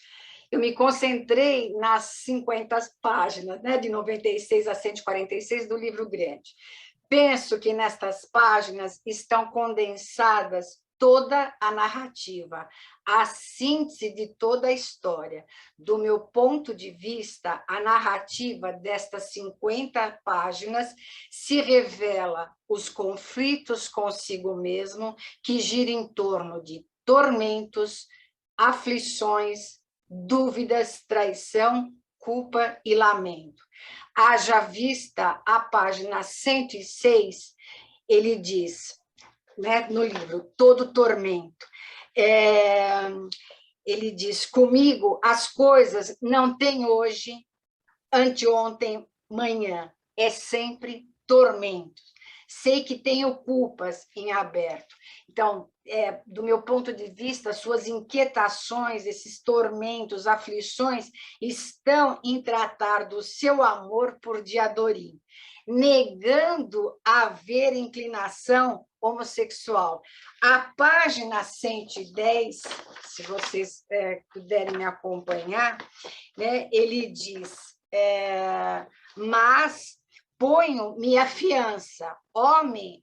Eu me concentrei nas 50 páginas, né, de 96 a 146 do livro grande. Penso que nestas páginas estão condensadas toda a narrativa, a síntese de toda a história. Do meu ponto de vista, a narrativa destas 50 páginas se revela os conflitos consigo mesmo, que giram em torno de tormentos, aflições, dúvidas, traição, culpa e lamento. Haja vista a página 106, ele diz, né, no livro, todo tormento. Ele diz, comigo as coisas não têm hoje, anteontem, manhã. É sempre tormento. Sei que tenho culpas em aberto. Então, do meu ponto de vista, suas inquietações, esses tormentos, aflições, estão em tratar do seu amor por Diadorim, negando haver inclinação homossexual. A página 110, se vocês puderem me acompanhar, né, ele diz, mas ponho minha fiança, homem,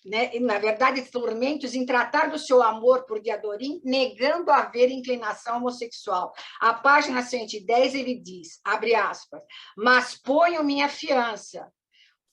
né, na verdade, tormentos em tratar do seu amor por Diadorim, negando haver inclinação homossexual. A página 110, ele diz, abre aspas, mas ponho minha fiança,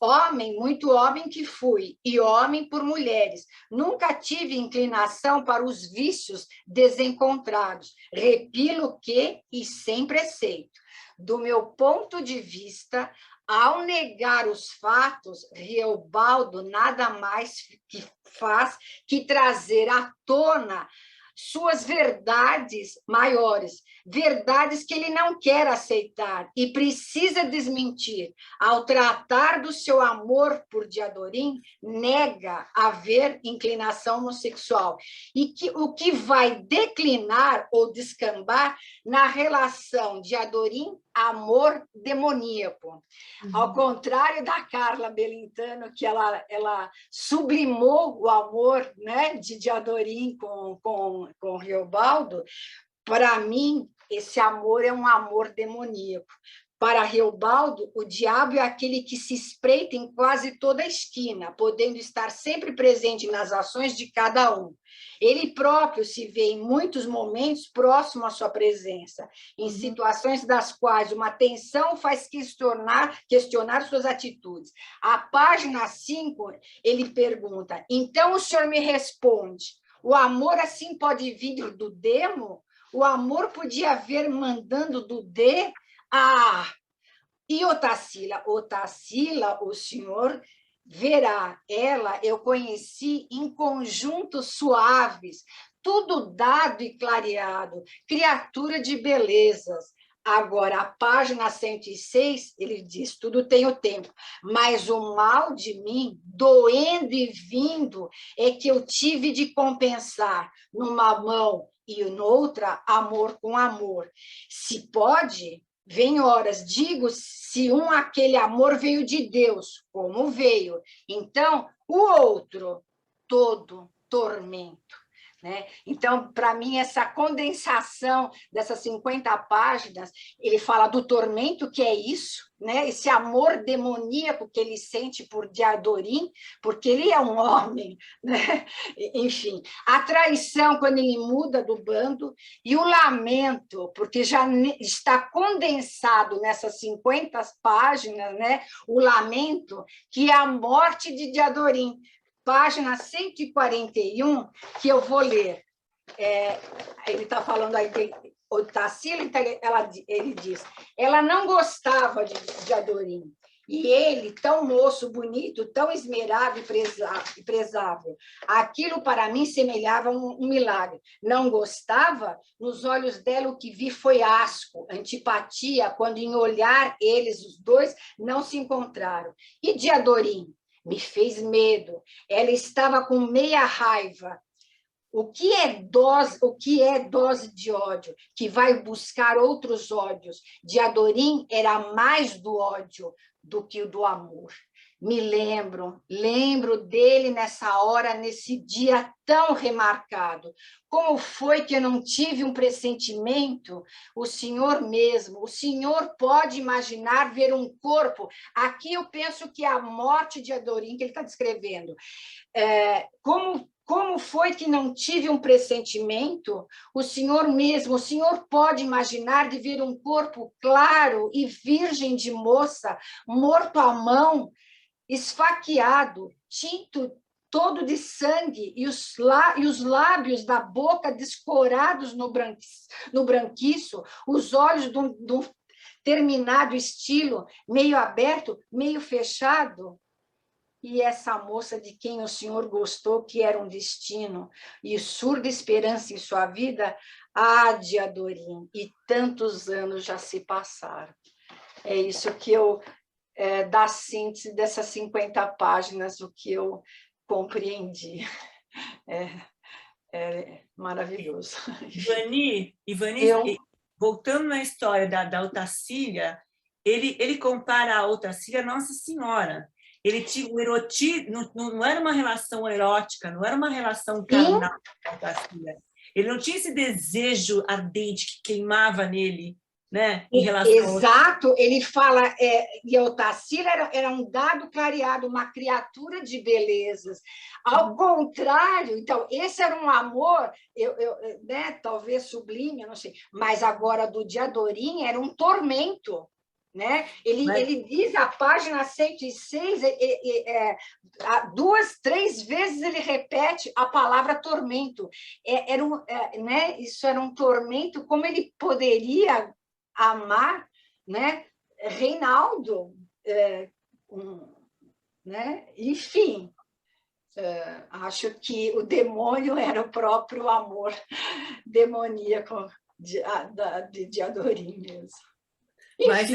homem, muito homem que fui, e homem por mulheres. Nunca tive inclinação para os vícios desencontrados. Repilo que e sem preceito. Do meu ponto de vista, ao negar os fatos, Riobaldo nada mais que faz que trazer à tona suas verdades maiores, verdades que ele não quer aceitar e precisa desmentir. Ao tratar do seu amor por Diadorim, nega haver inclinação homossexual. E o que vai declinar ou descambar na relação Diadorim-amor demoníaco. Ao contrário da Carla Belintano, que ela sublimou o amor, né, de Diadorim com Riobaldo, para mim, esse amor é um amor demoníaco. Para Riobaldo, o diabo é aquele que se espreita em quase toda a esquina, podendo estar sempre presente nas ações de cada um. Ele próprio se vê em muitos momentos próximo à sua presença, em situações das quais uma tensão faz questionar suas atitudes. A página 5, ele pergunta, então o senhor me responde, o amor assim pode vir do demo? O amor podia vir mandando do D? Ah, E Otacília, o senhor verá, ela eu conheci em conjuntos suaves, tudo dado e clareado, criatura de belezas. Agora, a página 106, ele diz, tudo tem o tempo, mas o mal de mim, doendo e vindo, é que eu tive de compensar numa mão e noutra, amor com amor. Se pode, vem horas, digo, se aquele amor veio de Deus, como veio, então, o outro, todo tormento. Né? Então, para mim, essa condensação dessas 50 páginas, ele fala do tormento, que é isso, né? Esse amor demoníaco que ele sente por Diadorim, porque ele é um homem, né? Enfim, a traição quando ele muda do bando, e o lamento, porque já está condensado nessas 50 páginas, né? O lamento, que é a morte de Diadorim. Página 141, que eu vou ler. Ele está falando aí de Otacília, então ele diz, ela não gostava de Adorim, e ele, tão moço, bonito, tão esmerado e prezável, aquilo para mim semelhava um milagre. Não gostava, nos olhos dela o que vi foi asco, antipatia, quando em olhar eles, os dois, não se encontraram. E de Adorim? Me fez medo, ela estava com meia raiva. O que é dose de ódio? Que vai buscar outros ódios. De Adorim era mais do ódio do que o do amor. Me lembro dele nessa hora, nesse dia tão remarcado. Como foi que eu não tive um pressentimento? O senhor mesmo, o senhor pode imaginar ver um corpo? Aqui eu penso que é a morte de Adorim que ele está descrevendo. Como foi que não tive um pressentimento? O senhor mesmo, o senhor pode imaginar de ver um corpo claro e virgem de moça, morto à mão, esfaqueado, tinto todo de sangue, e os lábios da boca descorados no branquiço, os olhos de um terminado estilo, meio aberto, meio fechado. E essa moça de quem o senhor gostou, que era um destino, e surda esperança em sua vida, de Adorim, e tantos anos já se passaram. É isso que eu... da síntese dessas 50 páginas, o que eu compreendi. É maravilhoso. Ivani, voltando na história da Otacília, ele compara a Otacília à Nossa Senhora. Ele tinha um erotismo, não era uma relação erótica, não era uma relação carnal com a Otacília. Ele não tinha esse desejo ardente que queimava nele, né? Em relação Exato, ele fala, e a Otacília era um dado clareado, uma criatura de belezas. Ao contrário, então, esse era um amor, né, talvez sublime, eu não sei, mas agora do Diadorim era um tormento. Né? Ele diz, a página 106, 2, 3 vezes ele repete a palavra tormento. Né? Isso era um tormento, como ele poderia amar, né? Reinaldo, né? Enfim, acho que o demônio era o próprio amor demoníaco de Adorim mesmo. Mas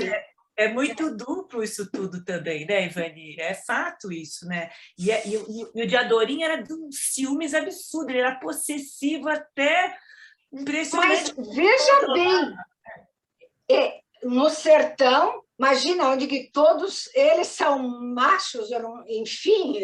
é muito duplo isso tudo também, né, Ivani? É fato isso, né? E o de Adorim era de um ciúmes absurdo, ele era possessivo até impressionante. Mas veja bem, no sertão, imagina onde que todos eles são machos, enfim,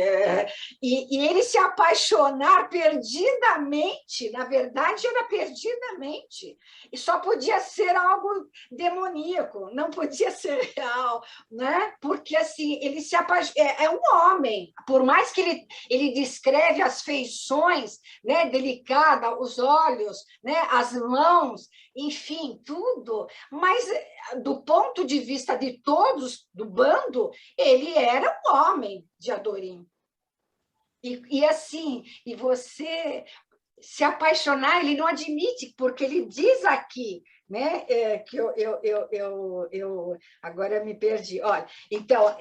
e ele se apaixonar perdidamente, na verdade era perdidamente, e só podia ser algo demoníaco, não podia ser real, né? Porque assim, ele se é um homem, por mais que ele descreve as feições, né, delicada, os olhos, né, as mãos, enfim, tudo, mas do ponto de vista de todos do bando, ele era um homem de Adorim. E assim, e você se apaixonar, ele não admite, porque ele diz aqui, né, que eu agora me perdi. Olha, então,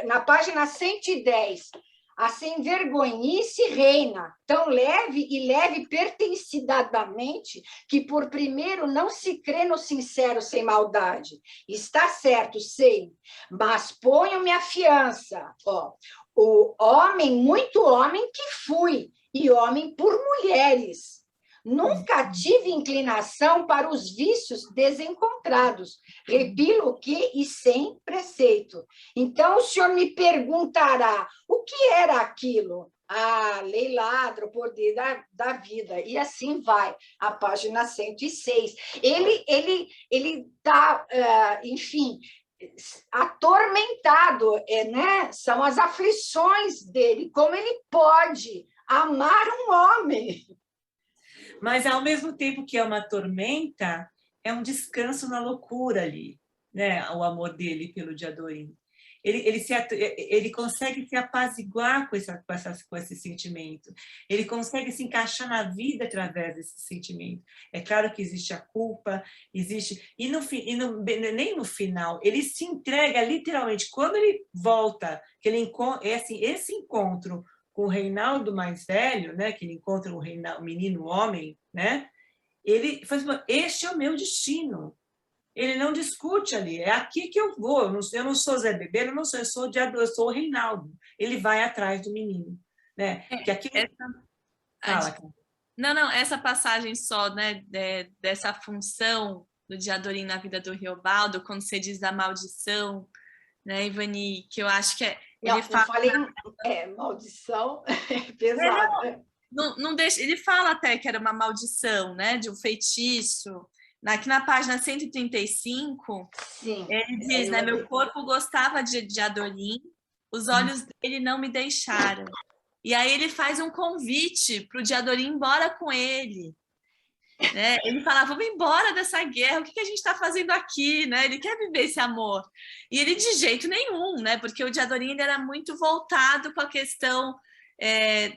na página 110, a sem vergonhice reina, tão leve e leve pertencidadamente, que por primeiro não se crê no sincero sem maldade. Está certo, sei, mas ponho-me a fiança, ó, o homem, muito homem que fui, e homem por mulheres. Nunca tive inclinação para os vícios desencontrados, repilo que e sem preceito. Então, o senhor me perguntará, o que era aquilo? Ah, lei ladra, o poder da vida. E assim vai, a página 106. Ele está, enfim, atormentado, né? São as aflições dele, como ele pode amar um homem. Mas, ao mesmo tempo que é uma tormenta, é um descanso na loucura ali, né? O amor dele pelo Diadorim. Ele consegue se apaziguar com esse sentimento. Ele consegue se encaixar na vida através desse sentimento. É claro que existe a culpa, existe... nem no final, ele se entrega literalmente. Quando ele volta, que ele encontra... esse encontro com o Reinaldo mais velho, né, que ele encontra o menino homem, né, ele faz este é o meu destino. Ele não discute ali, é aqui que eu vou. Eu não sou Zé Bebeiro, eu sou o Reinaldo. Ele vai atrás do menino, né? Que aqui... Não, essa passagem só, né, dessa função do Diadorim na vida do Riobaldo, quando você diz da maldição, né, Ivani, que eu acho que eu falei maldição, é pesado. Não deixa, ele fala até que era uma maldição, né, de um feitiço. Aqui na página 135, sim, ele diz, né, meu corpo gostava de Diadorim, os olhos dele não me deixaram. E aí ele faz um convite para o Diadorim ir embora com ele. Né? Ele fala, vamos embora dessa guerra, o que a gente está fazendo aqui? Né? Ele quer viver esse amor. E ele de jeito nenhum, né? Porque o Diadorim ele era muito voltado com a questão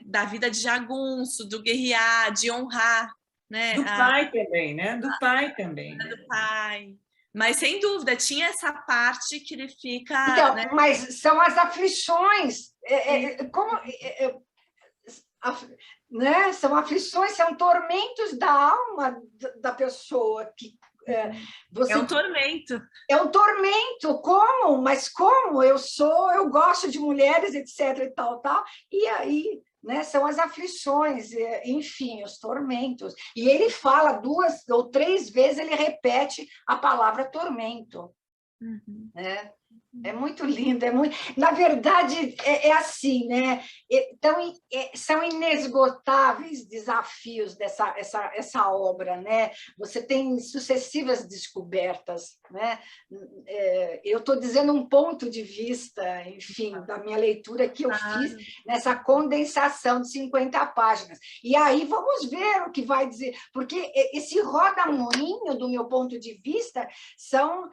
da vida de jagunço, do guerrear, de honrar. Né? Do pai também, né? Do pai também. Do pai. Mas, sem dúvida, tinha essa parte que ele fica... Então, né? mas são as aflições. Né? São aflições, são tormentos da alma da pessoa. É um tormento. É um tormento. Como? Mas como? Eu gosto de mulheres, etc. e tal. E aí... né? São as aflições, enfim, os tormentos. E ele fala 2 ou 3 vezes, ele repete a palavra tormento. Uhum. Né? É muito lindo, na verdade, é assim, né? Então, são inesgotáveis desafios essa obra, né? Você tem sucessivas descobertas, né? Eu estou dizendo um ponto de vista, enfim, da minha leitura que eu fiz nessa condensação de 50 páginas. E aí vamos ver o que vai dizer, porque esse roda-moinho, do meu ponto de vista, são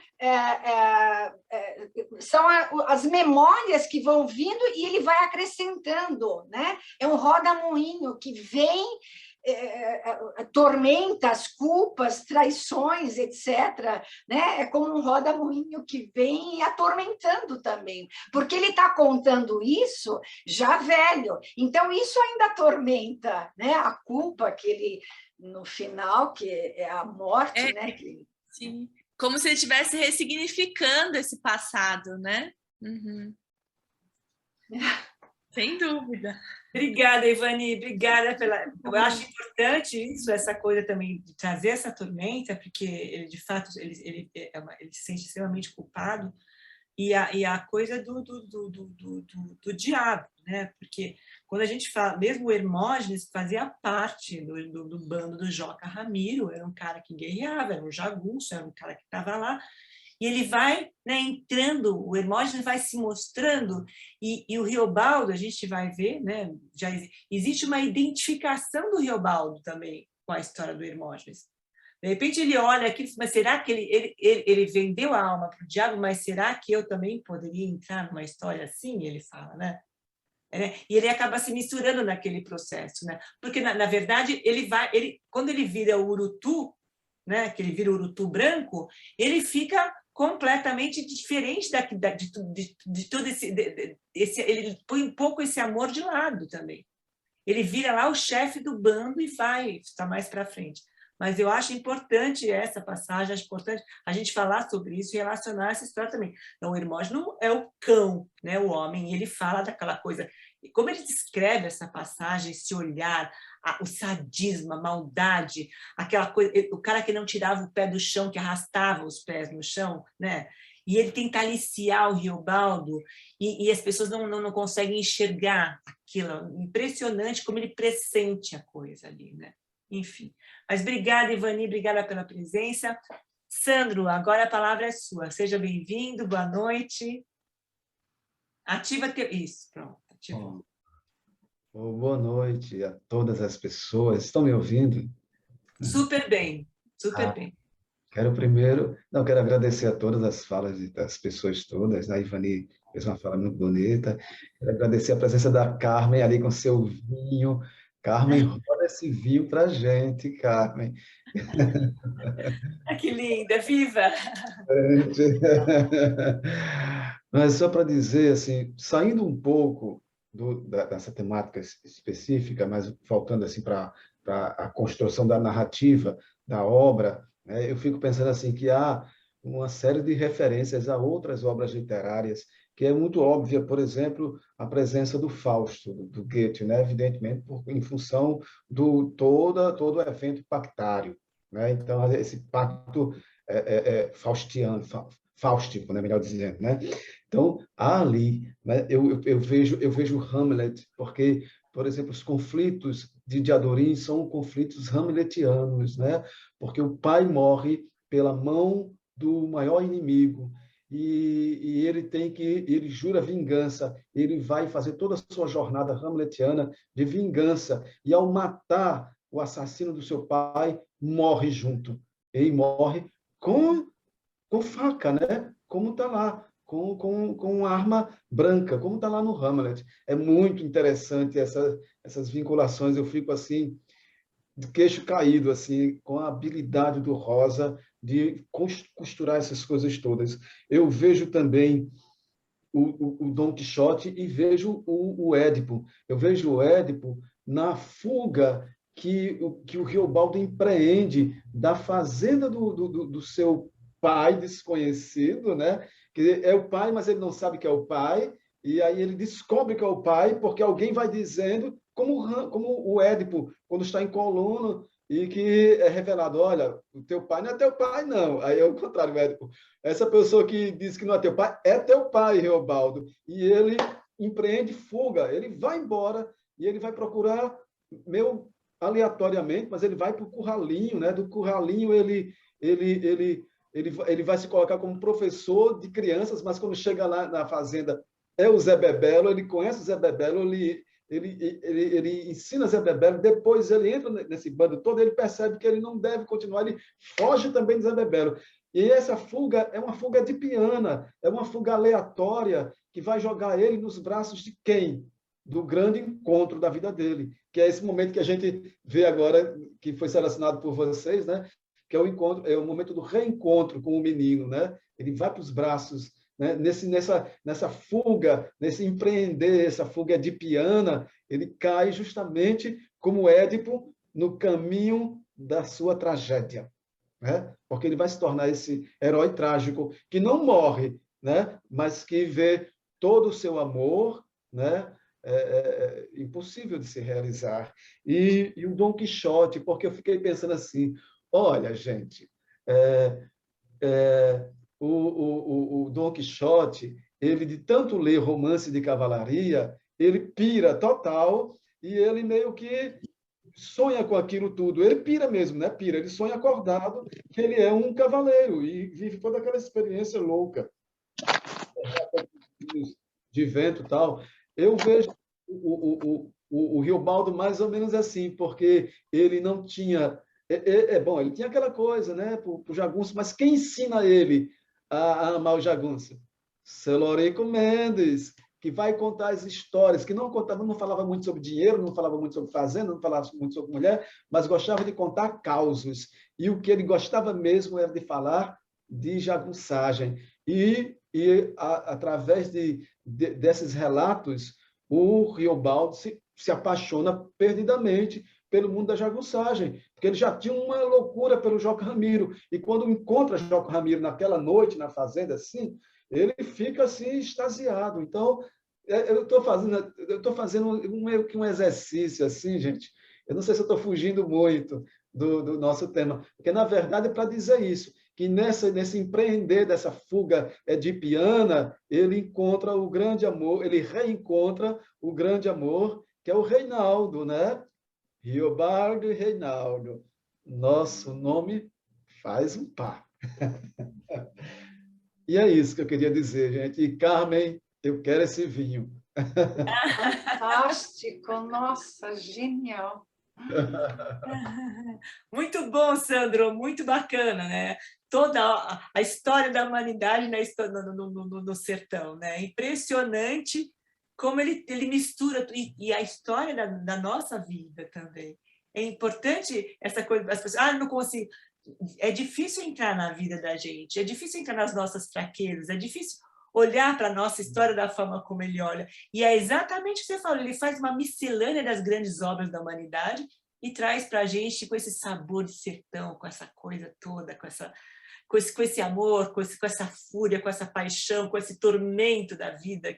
as memórias que vão vindo e ele vai acrescentando, né? É um roda-moinho que vem, tormentas, culpas, traições, etc. Né? É como um roda-moinho que vem atormentando também, porque ele está contando isso já velho, então isso ainda atormenta, né? A culpa que ele, no final, que é a morte, né? Sim. Como se ele estivesse ressignificando esse passado, né? Uhum. Sem dúvida. Obrigada, Ivani, obrigada pela... Eu acho importante isso, essa coisa também de trazer essa tormenta, porque ele, de fato, ele se sente extremamente culpado, e a coisa do diabo, né? Porque quando a gente fala, mesmo o Hermógenes fazia parte do bando do Joca Ramiro, era um cara que guerreava, era um jagunço, era um cara que estava lá, e ele vai, né, entrando, o Hermógenes vai se mostrando, e o Riobaldo, a gente vai ver, né, já existe uma identificação do Riobaldo também com a história do Hermógenes. De repente ele olha aqui, mas será que ele vendeu a alma para o diabo, mas será que eu também poderia entrar numa história assim? Ele fala, né? né? E ele acaba se misturando naquele processo, né? Porque, na verdade, quando ele vira o urutu, né? Que ele vira o urutu branco, ele fica completamente diferente de todo ele põe um pouco esse amor de lado também. Ele vira lá o chefe do bando e está mais para frente. Mas eu acho importante essa passagem, acho importante a gente falar sobre isso e relacionar essa história também. Então, o Hermógenes é o cão, né, o homem, e ele fala daquela coisa. E como ele descreve essa passagem, esse olhar, o sadismo, a maldade, aquela coisa, o cara que não tirava o pé do chão, que arrastava os pés no chão, né? E ele tenta aliciar o Riobaldo, e as pessoas não conseguem enxergar aquilo. Impressionante como ele pressente a coisa ali, né? Enfim. Mas obrigada, Ivani, obrigada pela presença. Sandro, agora a palavra é sua. Seja bem-vindo, boa noite. Ativa teu... Isso, pronto. Ativou. Boa noite a todas as pessoas. Estão me ouvindo? Super bem, super bem. Quero agradecer a todas as falas das pessoas todas. A Ivani fez uma fala muito bonita. Quero agradecer a presença da Carmen ali com seu vinho. Carmen, roda esse vinho para a gente, Carmen. Que linda, viva! Mas só para dizer, assim, saindo um pouco dessa temática específica, mas voltando assim para a construção da narrativa, da obra, né, eu fico pensando assim que há uma série de referências a outras obras literárias que é muito óbvia, por exemplo, a presença do Fausto, do Goethe, né? Evidentemente, em função do todo o evento pactário, né? Então, esse pacto faustiano, fáustico, né? Melhor dizendo, né? Então, ali, né? eu vejo Hamlet, porque, por exemplo, os conflitos de Adorim são conflitos hamletianos, né? Porque o pai morre pela mão do maior inimigo, e ele jura vingança, ele vai fazer toda a sua jornada hamletiana de vingança, e ao matar o assassino do seu pai, morre junto, e morre com faca, né? Como está lá, com arma branca, como está lá no Hamlet. É muito interessante essas vinculações, eu fico assim, de queixo caído, assim, com a habilidade do Rosa de costurar essas coisas todas. Eu vejo também o Dom Quixote e vejo o Édipo. Eu vejo o Édipo na fuga que o Riobaldo empreende da fazenda do seu pai desconhecido, né? Que é o pai, mas ele não sabe que é o pai, e aí ele descobre que é o pai, porque alguém vai dizendo, como o Édipo, quando está em Colono, e que é revelado, olha, o teu pai não é teu pai, não. Aí é o contrário, o Édipo. Essa pessoa que diz que não é teu pai, Riobaldo. E ele empreende fuga, ele vai embora, e ele vai procurar, meio aleatoriamente, mas ele vai para o curralinho, né? Do curralinho ele vai se colocar como professor de crianças, mas quando chega lá na fazenda é o Zé Bebelo, ele conhece o Zé Bebelo, ele ensina Zé Bebelo, depois ele entra nesse bando todo, ele percebe que ele não deve continuar, ele foge também de Zé Bebelo. E essa fuga é uma fuga de piana, é uma fuga aleatória que vai jogar ele nos braços de quem? Do grande encontro da vida dele, que é esse momento que a gente vê agora, que foi selecionado por vocês, né? Que é o encontro, é o momento do reencontro com o menino, né? Ele vai para os braços, né? Nessa fuga, nesse empreender, essa fuga edipiana, ele cai justamente como Édipo no caminho da sua tragédia, né? Porque ele vai se tornar esse herói trágico que não morre, né? Mas que vê todo o seu amor, né? Impossível de se realizar. E o Dom Quixote, porque eu fiquei pensando assim, olha, gente, o Dom Quixote, ele de tanto ler romance de cavalaria, ele pira total e ele meio que sonha com aquilo tudo. Ele pira mesmo, né? Pira, ele sonha acordado que ele é um cavaleiro e vive toda aquela experiência louca de vento e tal. Eu vejo o Riobaldo mais ou menos assim, porque ele não tinha... bom, ele tinha aquela coisa, né, pro jagunço, mas quem ensina ele a amar o jagunço? Seu Lorico Mendes, que vai contar as histórias, que não falava muito sobre dinheiro, não falava muito sobre fazenda, não falava muito sobre mulher, mas gostava de contar causos. E o que ele gostava mesmo era de falar de jagunçagem. Através desses relatos, o Riobaldo se apaixona perdidamente pelo mundo da jagunçagem, porque ele já tinha uma loucura pelo Joca Ramiro, e quando encontra Joca Ramiro naquela noite, na fazenda, assim, ele fica assim, extasiado. Então, eu estou fazendo meio que um exercício, assim, gente, eu não sei se eu estou fugindo muito do nosso tema, porque, na verdade, é para dizer isso, que nesse empreender dessa fuga edipiana, ele encontra o grande amor, ele reencontra o grande amor, que é o Reinaldo, né? Riobaldo e Reinaldo. Nosso nome faz um par. E é isso que eu queria dizer, gente. E, Carmen, eu quero esse vinho. Fantástico, nossa, genial. Muito bom, Sandro, muito bacana, né? Toda a história da humanidade no sertão, né? Impressionante como ele mistura, e a história da nossa vida também. É importante essa coisa, as pessoas, não consigo. É difícil entrar na vida da gente, é difícil entrar nas nossas fraquezas, é difícil olhar para a nossa história da forma como ele olha. E é exatamente o que você falou, ele faz uma miscelânea das grandes obras da humanidade e traz para a gente com esse sabor de sertão, com essa coisa toda, com esse amor, com essa fúria, com essa paixão, com esse tormento da vida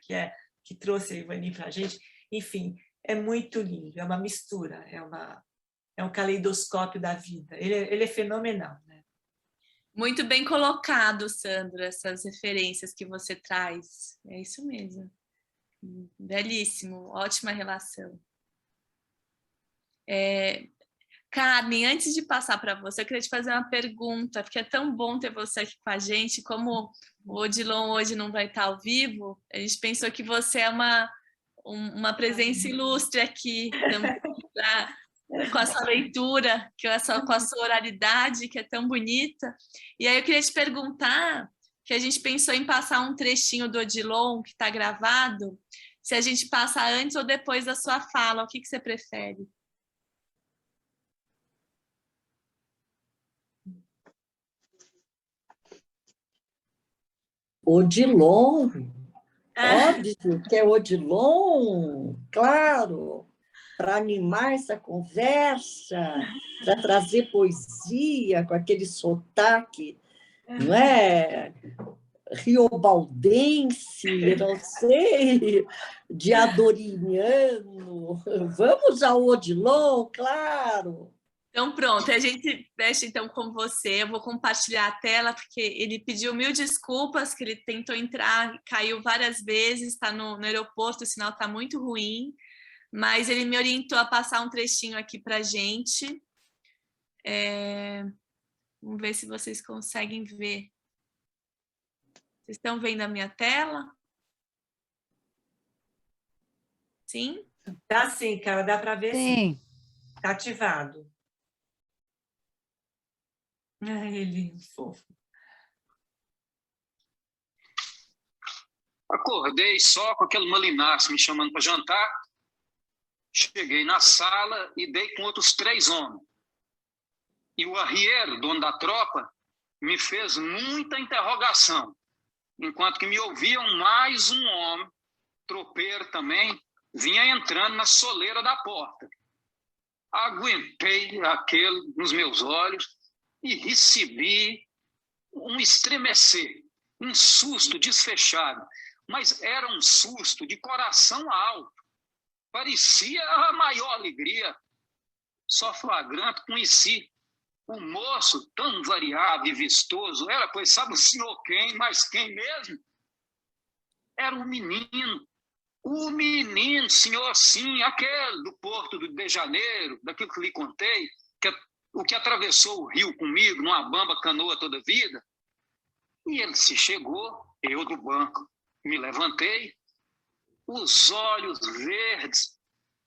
que trouxe a Ivani para a gente. Enfim, é muito lindo, é uma mistura, é um caleidoscópio da vida. Ele é fenomenal, né? Muito bem colocado, Sandro, essas referências que você traz. É isso mesmo. Belíssimo, ótima relação. Carmen, antes de passar para você, eu queria te fazer uma pergunta, porque é tão bom ter você aqui com a gente. Como o Odilon hoje não vai estar ao vivo, a gente pensou que você é uma presença ilustre aqui, com a sua leitura, com a sua oralidade, que é tão bonita. E aí eu queria te perguntar, que a gente pensou em passar um trechinho do Odilon, que está gravado, se a gente passa antes ou depois da sua fala, o que você prefere? Odilon, óbvio que é Odilon, claro, para animar essa conversa, para trazer poesia com aquele sotaque, não é? Riobaldense, não sei, de adoriniano. Vamos ao Odilon, claro. Então, pronto, a gente mexe então com você. Eu vou compartilhar a tela, porque ele pediu 1000 desculpas, que ele tentou entrar, caiu várias vezes, está no aeroporto, o sinal está muito ruim, mas ele me orientou a passar um trechinho aqui para a gente. Vamos ver se vocês conseguem ver. Vocês estão vendo a minha tela? Sim? Tá sim, cara, dá para ver sim. Tá ativado. Ele, fofo. Acordei só com aquele malinaço me chamando para jantar. Cheguei na sala e dei com outros 3 homens. E o arrieiro, dono da tropa, me fez muita interrogação, enquanto que me ouviam mais um homem, tropeiro também, vinha entrando na soleira da porta. Aguentei aquele nos meus olhos e recebi um estremecer, um susto desfechado, mas era um susto de coração alto. Parecia a maior alegria. Só flagrante conheci o moço tão variado e vistoso. Era, pois sabe o senhor quem, mas quem mesmo? Era o menino, senhor, sim, aquele do Porto de Janeiro, daquilo que lhe contei, o que atravessou o rio comigo, numa bamba canoa toda a vida. E ele se chegou, eu do banco me levantei, os olhos verdes,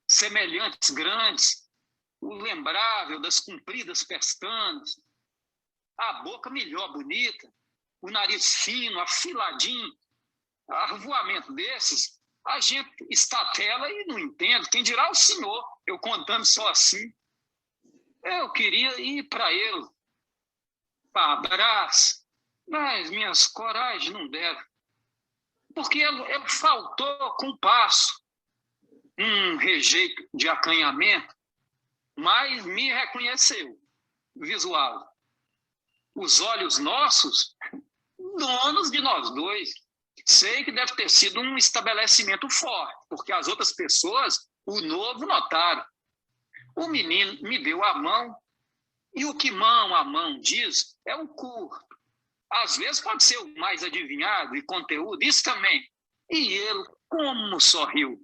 semelhantes grandes, o lembrável das compridas pestanas, a boca melhor bonita, o nariz fino, afiladinho, arvoamento desses, A gente estatela e não entende. Quem dirá o senhor, eu contando só assim. Eu queria ir para ele, para abraço, mas minhas coragens não deram. Porque ele faltou compasso, um rejeito de acanhamento, mas me reconheceu, visual. Os olhos nossos, donos de nós dois. Sei que deve ter sido um estabelecimento forte, porque as outras pessoas, o novo, notaram. O menino me deu a mão, e o que mão a mão diz é o curto. Às vezes pode ser o mais adivinhado e conteúdo, isso também. E ele, como sorriu.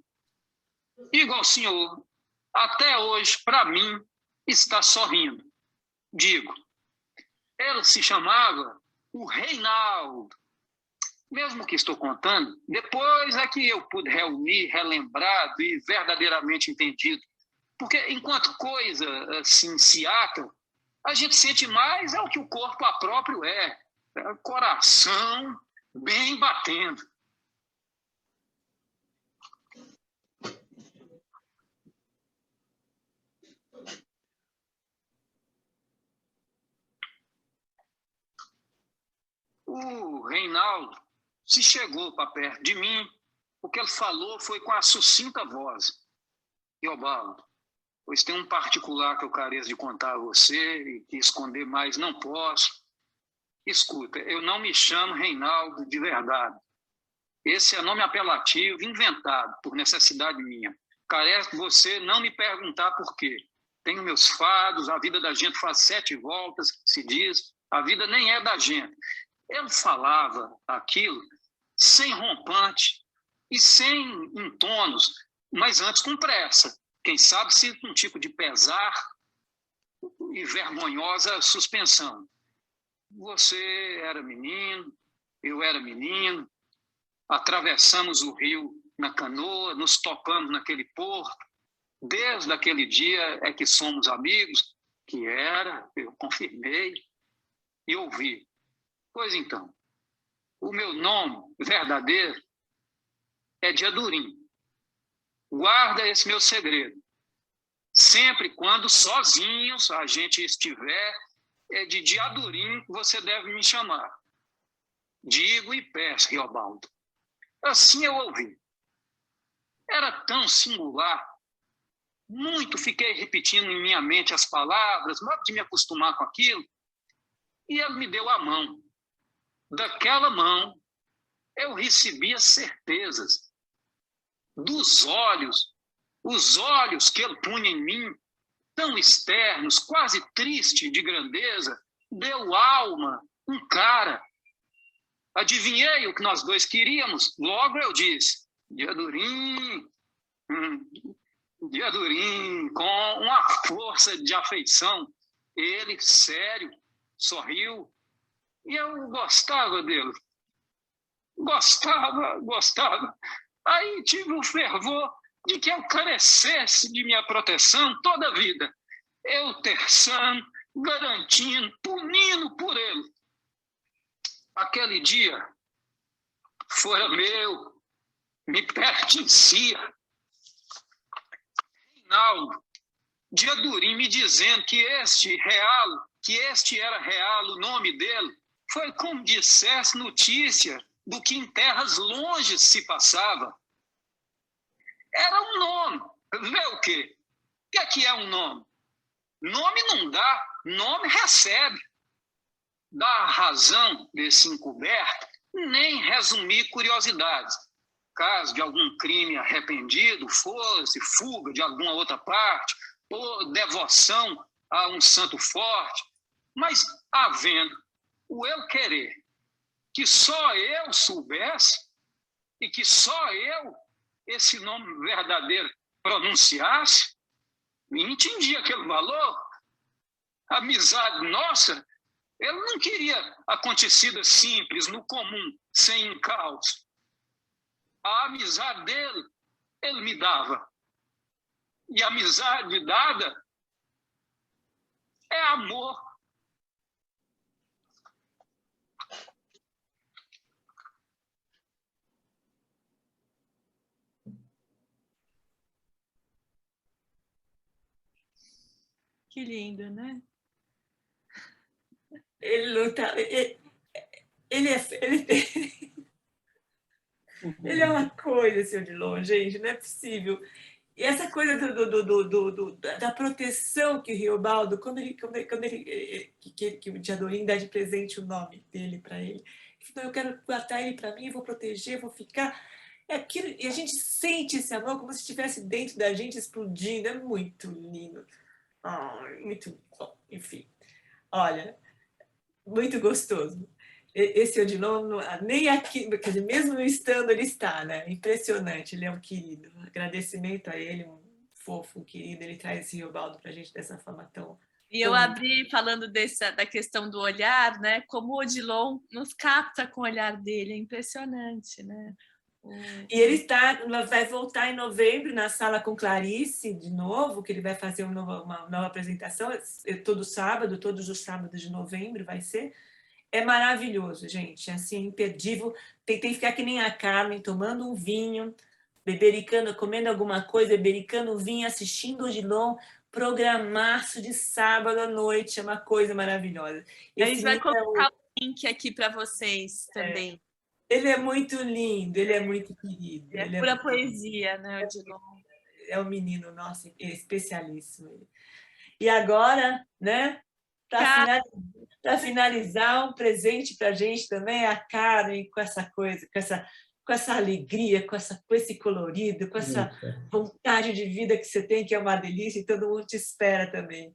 Digo ao senhor, até hoje, para mim, está sorrindo. Digo, ele se chamava o Reinaldo. Mesmo que estou contando, depois é que eu pude reunir, relembrado e verdadeiramente entendido. Porque enquanto coisa assim se ata, a gente sente mais é o que o corpo próprio é coração bem batendo. O Reinaldo se chegou para perto de mim, o que ele falou foi com a sucinta voz. Riobaldo, pois tem um particular que eu careço de contar a você e que esconder mais não posso. Escuta, eu não me chamo Reinaldo de verdade. Esse é nome apelativo inventado por necessidade minha. Carece de você não me perguntar por quê. Tenho meus fados, a vida da gente faz 7 voltas, se diz, a vida nem é da gente. Ele falava aquilo sem rompante e sem entonos, mas antes com pressa. Quem sabe se um tipo de pesar e vergonhosa suspensão. Você era menino, eu era menino, atravessamos o rio na canoa, nos topamos naquele porto. Desde aquele dia é que somos amigos, que era, eu confirmei e ouvi. Pois então, o meu nome verdadeiro é Diadurim. Guarda esse meu segredo. Sempre quando sozinhos a gente estiver, é de Diadurim que você deve me chamar. Digo e peço, Riobaldo. Assim eu ouvi. Era tão singular. Muito fiquei repetindo em minha mente as palavras, modo de me acostumar com aquilo. E ele me deu a mão. Daquela mão, eu recebi as certezas dos olhos, os olhos que ele punha em mim, tão externos, quase triste de grandeza, deu alma, um cara. Adivinhei o que nós dois queríamos, logo eu disse, Diadurim, Diadurim, com uma força de afeição. Ele, sério, sorriu, e eu gostava dele. Gostava. Aí tive o fervor de que eu carecesse de minha proteção toda a vida. Eu terçando, garantindo, punindo por ele. Aquele dia fora meu, me pertencia. Reinaldo, Diadurim me dizendo que este era real, o nome dele, foi como dissesse notícia do que em terras longes se passava. Era um nome. Vê o quê? O que é um nome? Nome não dá, nome recebe. Da razão desse encoberto, nem resumir curiosidades. Caso de algum crime arrependido fosse, fuga de alguma outra parte, ou devoção a um santo forte, mas havendo o eu querer que só eu soubesse e que só eu esse nome verdadeiro pronunciasse, me entendia aquele valor. A amizade nossa, ele não queria acontecida simples, no comum, sem encalço. A amizade dele, ele me dava. E a amizade dada é amor. Que lindo, né? Ele não tá... Ele é uma coisa, seu Odilon, gente, não é possível. E essa coisa da proteção que o Riobaldo, quando que o Diadorim dá de presente o nome dele para ele, então eu quero guardar ele para mim, vou proteger, vou ficar. É aquilo, e a gente sente esse amor como se estivesse dentro da gente explodindo, é muito lindo. Muito bom, enfim. Olha, muito gostoso. Esse Odilon, nem aqui, quer dizer, mesmo no estando ele está, né? Impressionante, ele é um querido. Agradecimento a ele, um fofo, um querido. Ele traz esse Riobaldo para a gente dessa forma tão... E eu abri falando da questão do olhar, né? Como o Odilon nos capta com o olhar dele, é impressionante, né? E ele vai voltar em novembro na Sala com Clarice, de novo, que ele vai fazer uma nova apresentação, todos os sábados de novembro vai ser. É maravilhoso, gente, assim, imperdível. Tentei ficar que nem a Carmen, tomando um vinho, bebericando, comendo alguma coisa, bebericando vinho, assistindo o Odilon, programaço de sábado à noite, é uma coisa maravilhosa. A gente vai colocar o link aqui para vocês também. Ele é muito lindo, ele é muito querido. É pura poesia, né, Odilon? É um menino, nossa, especialíssimo. E agora, né, para finalizar, um presente para a gente também, a Karen, com essa coisa, com essa alegria, com esse colorido, com essa vontade de vida que você tem, que é uma delícia, e todo mundo te espera também.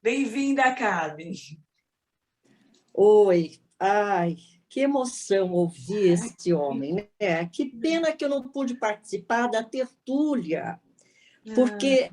Bem-vinda, Karen. Oi, ai, que emoção ouvir esse homem, né? Que pena que eu não pude participar da tertúlia, porque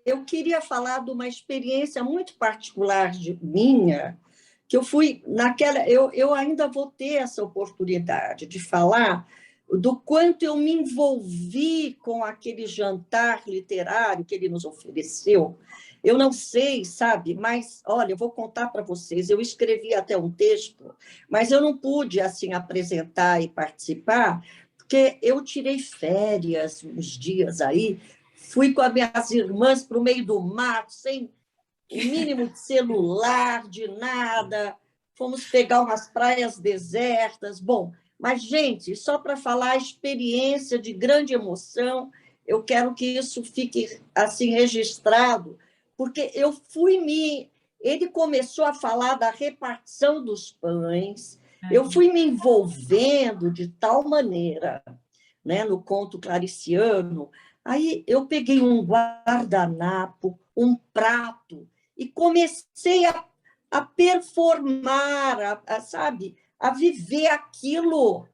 eu queria falar de uma experiência muito particular minha, que eu fui naquela... Eu ainda vou ter essa oportunidade de falar do quanto eu me envolvi com aquele jantar literário que ele nos ofereceu. Eu não sei, sabe, mas, olha, eu vou contar para vocês, eu escrevi até um texto, mas eu não pude, assim, apresentar e participar, porque eu tirei férias uns dias aí, fui com as minhas irmãs para o meio do mato, sem o mínimo de celular, de nada, fomos pegar umas praias desertas, bom, mas, gente, só para falar a experiência de grande emoção, eu quero que isso fique, assim, registrado, porque eu ele começou a falar da repartição dos pães, eu fui me envolvendo de tal maneira, né, no conto clariciano, aí eu peguei um guardanapo, um prato, e comecei a performar, sabe, a viver aquilo,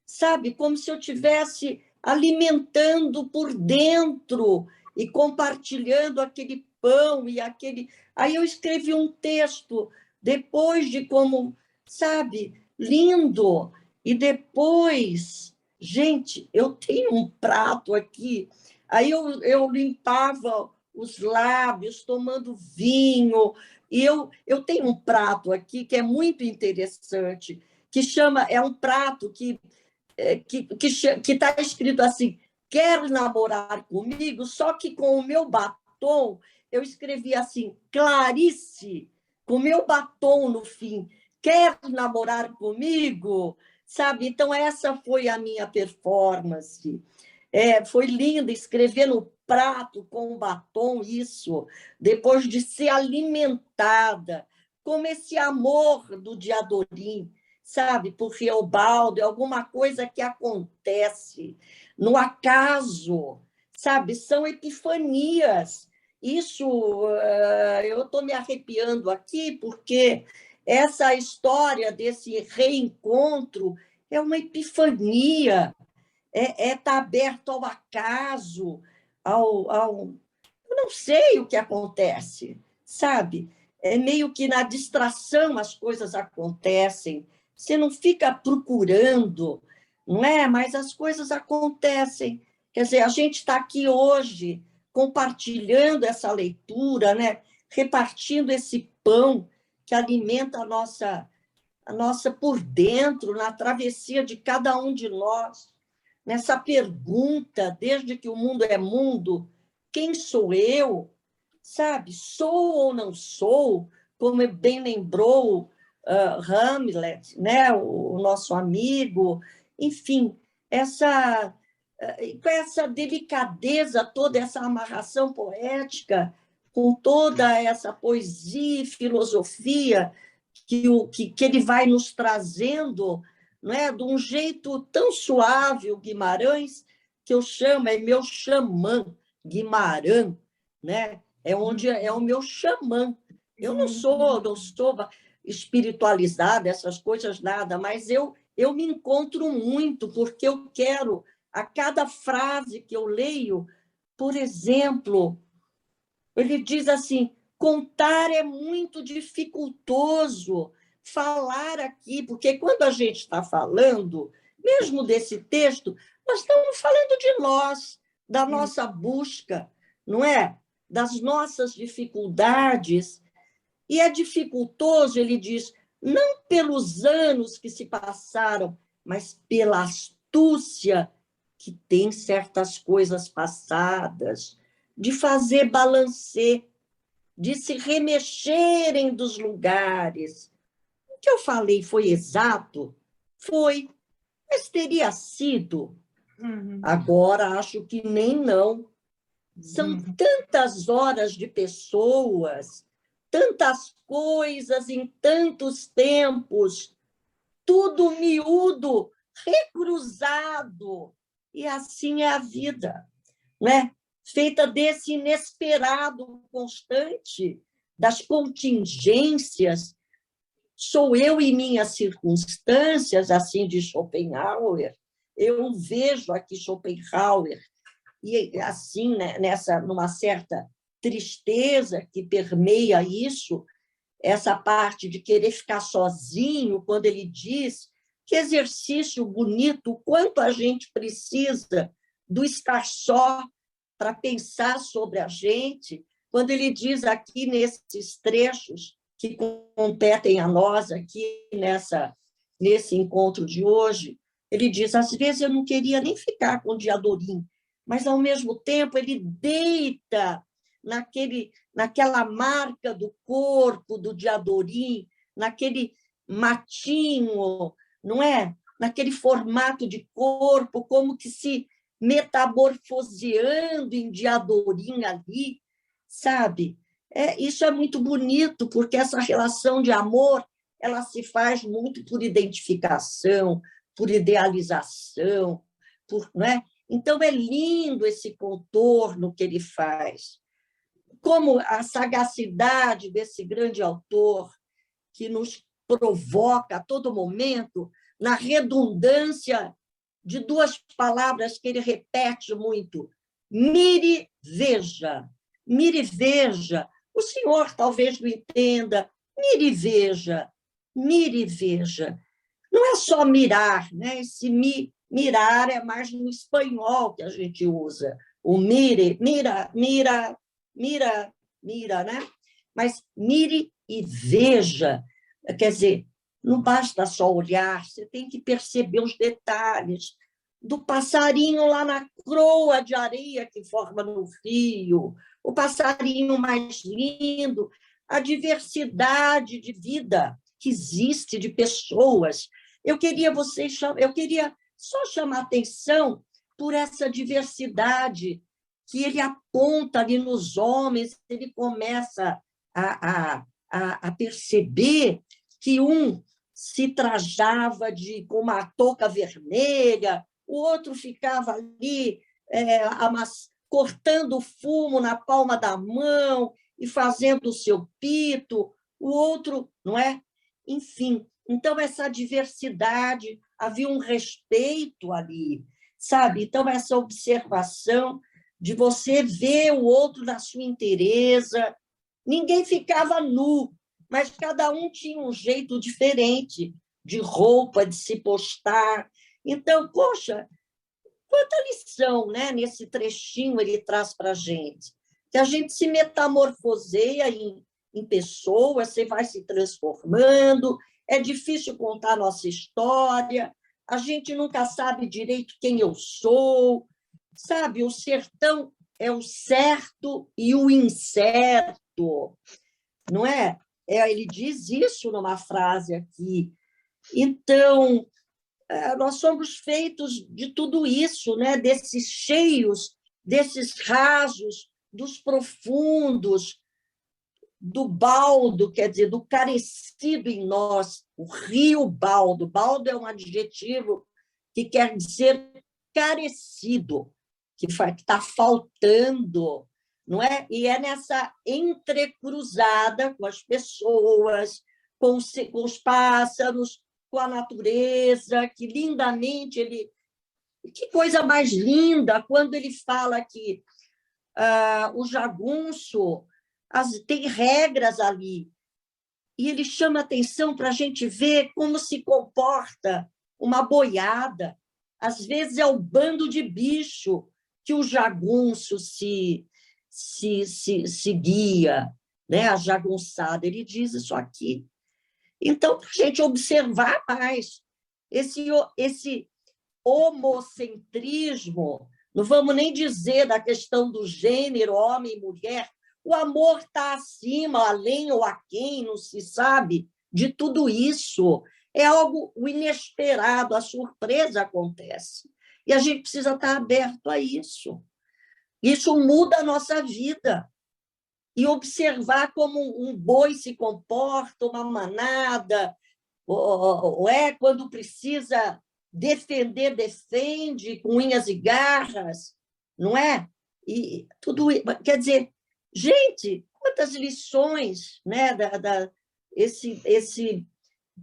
sabe, como se eu estivesse alimentando por dentro e compartilhando aquele pão e aquele... Aí eu escrevi um texto, depois de como, sabe, lindo. E depois, gente, eu tenho um prato aqui, aí eu limpava os lábios, tomando vinho, e eu tenho um prato aqui que é muito interessante, que é um prato que está escrito assim, quer namorar comigo, só que com o meu batom, eu escrevi assim, Clarice, com o meu batom no fim, quer namorar comigo? Sabe? Então, essa foi a minha performance. Foi lindo escrever no prato com o batom, isso, depois de ser alimentada, como esse amor do Diadorim, sabe, por Riobaldo, é alguma coisa que acontece no acaso, sabe, são epifanias. Isso, eu estou me arrepiando aqui, porque essa história desse reencontro é uma epifania, está aberto ao acaso, eu não sei o que acontece, sabe? É meio que na distração as coisas acontecem, você não fica procurando, não é? Mas as coisas acontecem. Quer dizer, a gente está aqui hoje compartilhando essa leitura, né? Repartindo esse pão que alimenta a nossa por dentro, na travessia de cada um de nós, nessa pergunta, desde que o mundo é mundo, quem sou eu? sabe? Sou ou não sou, como bem lembrou Hamlet, né? O nosso amigo, enfim, com essa delicadeza toda, essa amarração poética, com toda essa poesia e filosofia que ele vai nos trazendo, não é? De um jeito tão suave, o Guimarães, que eu chamo, é meu xamã, Guimarães, né? É o meu xamã. Eu não sou espiritualizada, essas coisas, nada, mas eu me encontro muito, porque eu quero, a cada frase que eu leio, por exemplo, ele diz assim, contar é muito dificultoso, falar aqui, porque quando a gente está falando, mesmo desse texto, nós estamos falando de nós, da nossa busca, não é? Das nossas dificuldades. E é dificultoso, ele diz, não pelos anos que se passaram, mas pela astúcia que tem certas coisas passadas, de fazer balancê, de se remexerem dos lugares. O que eu falei foi exato? Foi, mas teria sido. Agora acho que nem não. São tantas horas de pessoas, tantas coisas em tantos tempos, tudo miúdo, recruzado. E assim é a vida, né? Feita desse inesperado constante, das contingências. Sou eu e minhas circunstâncias, assim de Schopenhauer. Eu vejo aqui Schopenhauer, e assim, né, numa certa tristeza que permeia isso, essa parte de querer ficar sozinho, quando ele diz que exercício bonito, quanto a gente precisa do estar só para pensar sobre a gente, quando ele diz aqui nesses trechos que competem a nós aqui nesse encontro de hoje, ele diz, às vezes eu não queria nem ficar com o Diadorim, mas, ao mesmo tempo, ele deita naquela marca do corpo do Diadorim, naquele matinho, não é? Naquele formato de corpo, como que se metamorfoseando em Diadorim ali, sabe? Isso é muito bonito, porque essa relação de amor ela se faz muito por identificação, por idealização, não é? Então, é lindo esse contorno que ele faz. Como a sagacidade desse grande autor, que nos provoca a todo momento, na redundância de duas palavras que ele repete muito. Mire, veja. Mire, veja. O senhor talvez não entenda. Mire, veja. Mire, veja. Não é só mirar, né? Esse mirar é mais no espanhol que a gente usa. O mire, mira, né? Mas mire e veja. Quer dizer, não basta só olhar, você tem que perceber os detalhes do passarinho lá na croa de areia que forma no rio, o passarinho mais lindo, a diversidade de vida que existe, de pessoas. Eu queria só chamar atenção por essa diversidade que ele aponta ali nos homens, ele começa a perceber que um se trajava com uma touca vermelha, o outro ficava ali cortando fumo na palma da mão e fazendo o seu pito, o outro, não é? Enfim, então essa diversidade, havia um respeito ali, sabe? Então essa observação de você ver o outro na sua inteireza, ninguém ficava nu, mas cada um tinha um jeito diferente de roupa, de se postar. Então, poxa, quanta lição, né? Nesse trechinho ele traz para a gente. Que a gente se metamorfoseia em pessoa, você vai se transformando, é difícil contar a nossa história, a gente nunca sabe direito quem eu sou, sabe? O sertão é o certo e o incerto, não é? Ele diz isso numa frase aqui. Então, nós somos feitos de tudo isso, né? Desses cheios, desses rasos, dos profundos, do baldo, quer dizer, do carecido em nós, o rio baldo. Baldo é um adjetivo que quer dizer carecido, que está faltando, não é? E é nessa entrecruzada com as pessoas, com os pássaros, com a natureza, que lindamente ele... Que coisa mais linda quando ele fala que o jagunço tem regras ali, e ele chama atenção para a gente ver como se comporta uma boiada. Às vezes é o bando de bicho que o jagunço se guia, né? A jagunçada. Ele diz isso aqui. Então, para a gente observar mais esse homocentrismo, não vamos nem dizer da questão do gênero, homem e mulher, o amor está acima, além ou aquém, não se sabe, de tudo isso. É algo inesperado, a surpresa acontece. E a gente precisa estar aberto a isso. Isso muda a nossa vida. E observar como um boi se comporta, uma manada, quando precisa defender, defende, com unhas e garras, não é? E tudo, quer dizer, gente, quantas lições, né,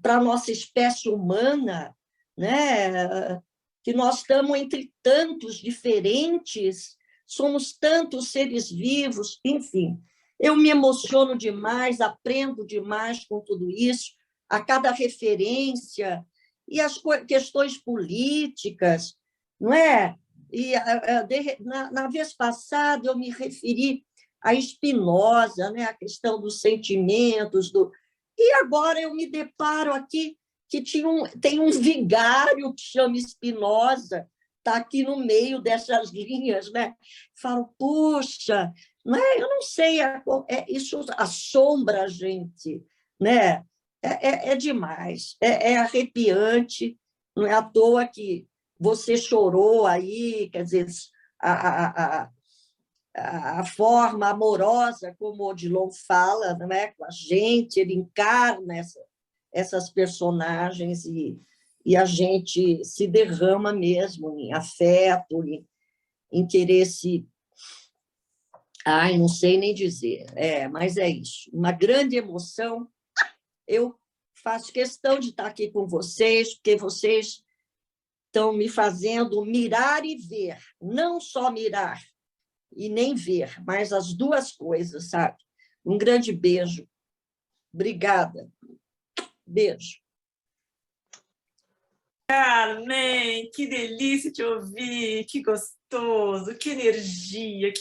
para a nossa espécie humana, né, que nós estamos entre tantos diferentes, somos tantos seres vivos, enfim. Eu me emociono demais, aprendo demais com tudo isso, a cada referência, e as questões políticas, não é? E na vez passada eu me referi a Spinoza, né? A questão dos sentimentos, e agora eu me deparo aqui que tem um vigário que chama Spinoza, está aqui no meio dessas linhas, né? Falo, puxa, né? Eu não sei, isso assombra a gente, né? É demais, é arrepiante, não é à toa que você chorou aí, quer dizer, a forma amorosa como o Odilon fala, não é? Com a gente, ele encarna essas personagens e a gente se derrama mesmo em afeto, em querer se... Ai, não sei nem dizer, mas é isso, uma grande emoção. Eu faço questão de estar aqui com vocês, porque vocês estão me fazendo mirar e ver, não só mirar e nem ver, mas as duas coisas, sabe? Um grande beijo. Obrigada. Beijo. Carmen, que delícia te ouvir, que gostoso, que energia,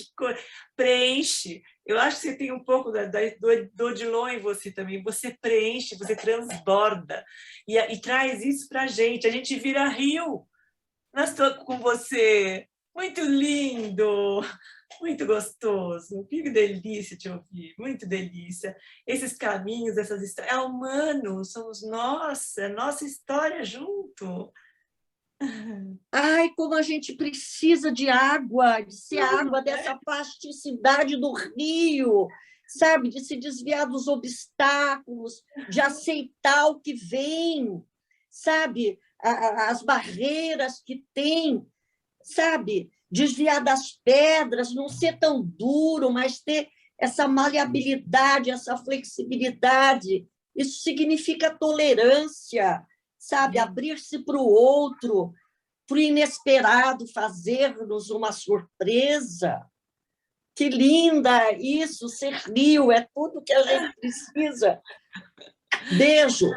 preenche. Eu acho que você tem um pouco do Odilon em você também. Você preenche, você transborda e traz isso para a gente vira rio. Nós estamos com você. Muito lindo, muito gostoso. Que delícia te ouvir, muito delícia. Esses caminhos, essas histórias, é humano, somos nós, é nossa história junto. Ai, como a gente precisa de água, de ser água dessa plasticidade do rio, sabe? De se desviar dos obstáculos, de aceitar o que vem, sabe? As barreiras que tem, sabe? Desviar das pedras, não ser tão duro, mas ter essa maleabilidade, essa flexibilidade. Isso significa tolerância, sabe? Abrir-se para o outro, para o inesperado, fazer-nos uma surpresa. Que linda isso, ser rio, é tudo que a gente precisa. Beijo.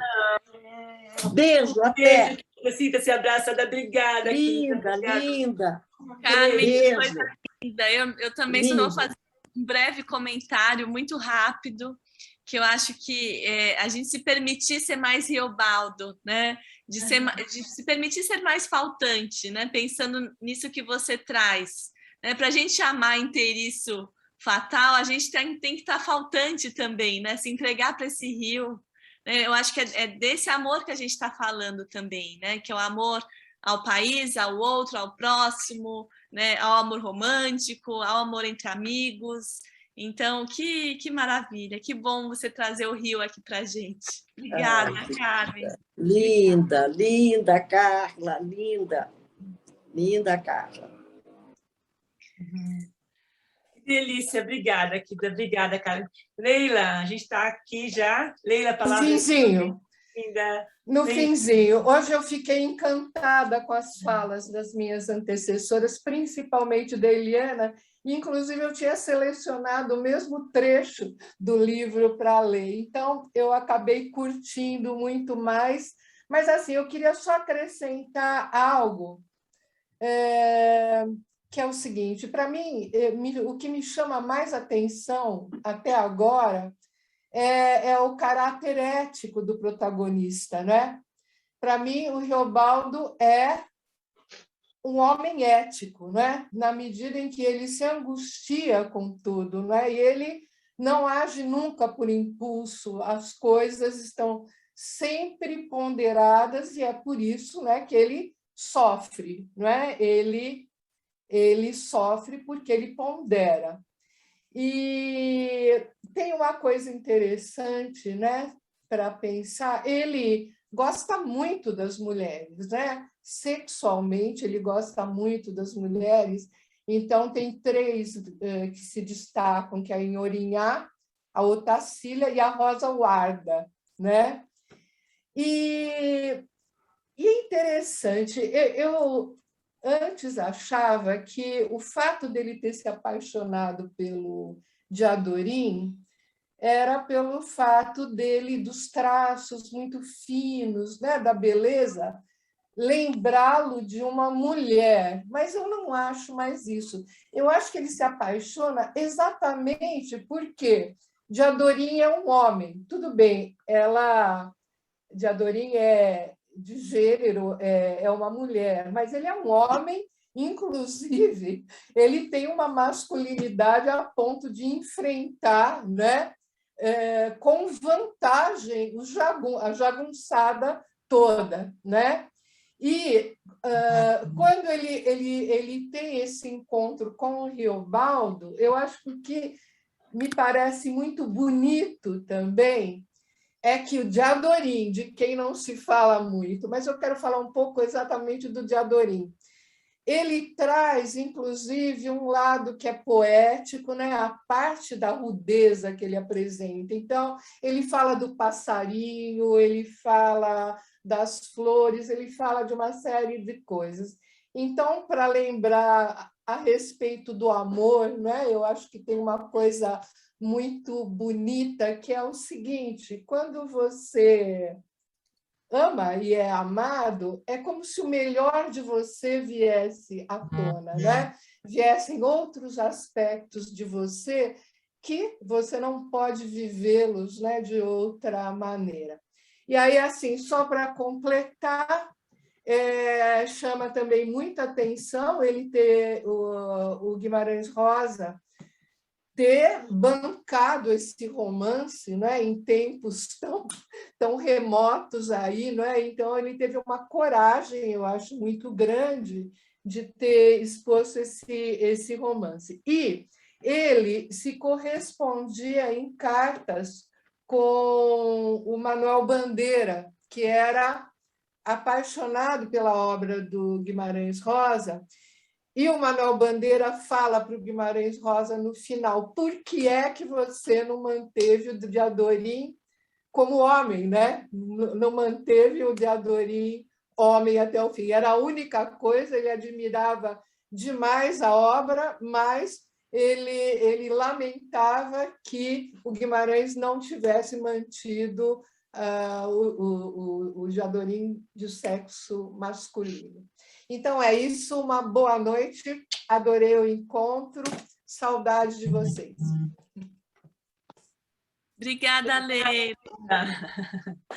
Beijo, até. Sinta-se abraçada, obrigada. Linda, linda. Carmen, coisa linda. Eu também só vou fazer um breve comentário, muito rápido, que eu acho que a gente se permitir ser mais Riobaldo, né? De se permitir ser mais faltante, né? Pensando nisso que você traz, né? Para a gente amar inteiriço fatal, a gente tem que estar faltante também, né? Se entregar para esse rio. Né? Eu acho que é desse amor que a gente está falando também, né? Que é o amor ao país, ao outro, ao próximo, né? Ao amor romântico, ao amor entre amigos. Então, que maravilha, que bom você trazer o rio aqui para a gente. Obrigada, Carmen. Linda, linda, Carla, linda. Linda, Carla. Que delícia, obrigada, Kida, obrigada, Carmen. Leila, a gente está aqui já. Leila, a palavra... Finzinho. No Sim. finzinho. Hoje eu fiquei encantada com as falas das minhas antecessoras, principalmente da Eliana, e inclusive eu tinha selecionado o mesmo trecho do livro para ler. Então, eu acabei curtindo muito mais. Mas, assim, eu queria só acrescentar algo, que é o seguinte: para mim, o que me chama mais atenção até agora é o caráter ético do protagonista, né? Para mim, o Riobaldo é um homem ético, né? Na medida em que ele se angustia com tudo, né? E ele não age nunca por impulso, as coisas estão sempre ponderadas e é por isso, né, que ele sofre, né? Ele sofre porque ele pondera. E tem uma coisa interessante, né, para pensar. Ele gosta muito das mulheres, né? Sexualmente, ele gosta muito das mulheres. Então, tem 3 que se destacam, que é a Inhorinhá, a Otacília e a Rosa Guarda, né? E é interessante, eu antes achava que o fato dele ter se apaixonado pelo Diadorim era pelo fato dele, dos traços muito finos, né, da beleza, lembrá-lo de uma mulher. Mas eu não acho mais isso. Eu acho que ele se apaixona exatamente porque Diadorim é um homem. Tudo bem, Diadorim é de gênero, é uma mulher, mas ele é um homem, inclusive, ele tem uma masculinidade a ponto de enfrentar, né, com vantagem a jagunçada toda, né? E quando ele tem esse encontro com o Riobaldo, eu acho que o que me parece muito bonito também é que o Diadorim, de quem não se fala muito, mas eu quero falar um pouco exatamente do Diadorim. Ele traz, inclusive, um lado que é poético, né? A parte da rudeza que ele apresenta. Então, ele fala do passarinho, ele fala das flores, ele fala de uma série de coisas. Então, para lembrar a respeito do amor, né? Eu acho que tem uma coisa muito bonita, que é o seguinte: quando você ama e é amado, é como se o melhor de você viesse à tona, né? Viessem outros aspectos de você que você não pode vivê-los, né, de outra maneira. E aí, assim, só para completar, chama também muita atenção ele ter o Guimarães Rosa ter bancado esse romance, né, em tempos tão remotos aí, né? Então ele teve uma coragem, eu acho, muito grande de ter exposto esse romance. E ele se correspondia em cartas com o Manuel Bandeira, que era apaixonado pela obra do Guimarães Rosa. E o Manuel Bandeira fala para o Guimarães Rosa no final: por que é que você não manteve o Diadorim como homem, né? Não manteve o Diadorim homem até o fim. Era a única coisa, ele admirava demais a obra, mas ele lamentava que o Guimarães não tivesse mantido o Diadorim de sexo masculino. Então, é isso. Uma boa noite. Adorei o encontro. Saudade de vocês. Obrigada, Leila.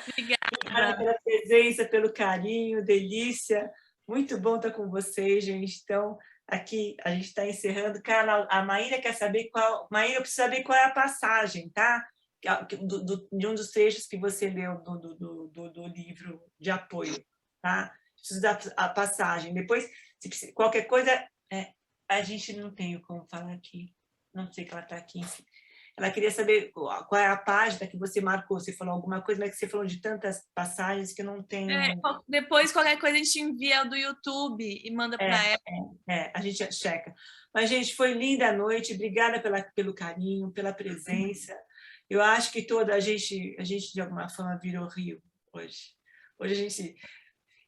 Obrigada pela presença, pelo carinho, delícia. Muito bom estar com vocês, gente. Então, aqui, a gente está encerrando. Carla, a Maíra quer saber qual... Maíra, eu preciso saber qual é a passagem, tá? De um dos trechos que você leu do livro de apoio, tá? Preciso da a passagem. Depois, se precisa, qualquer coisa, a gente não tem como falar aqui. Não sei que ela está aqui, enfim. Ela queria saber qual é a página que você marcou. Você falou alguma coisa, mas que você falou de tantas passagens que eu não tenho... Depois, qualquer coisa, a gente envia do YouTube e manda para ela. A gente checa. Mas, gente, foi linda a noite. Obrigada pelo carinho, pela presença. Eu acho que a gente, de alguma forma, virou rio hoje. Hoje a gente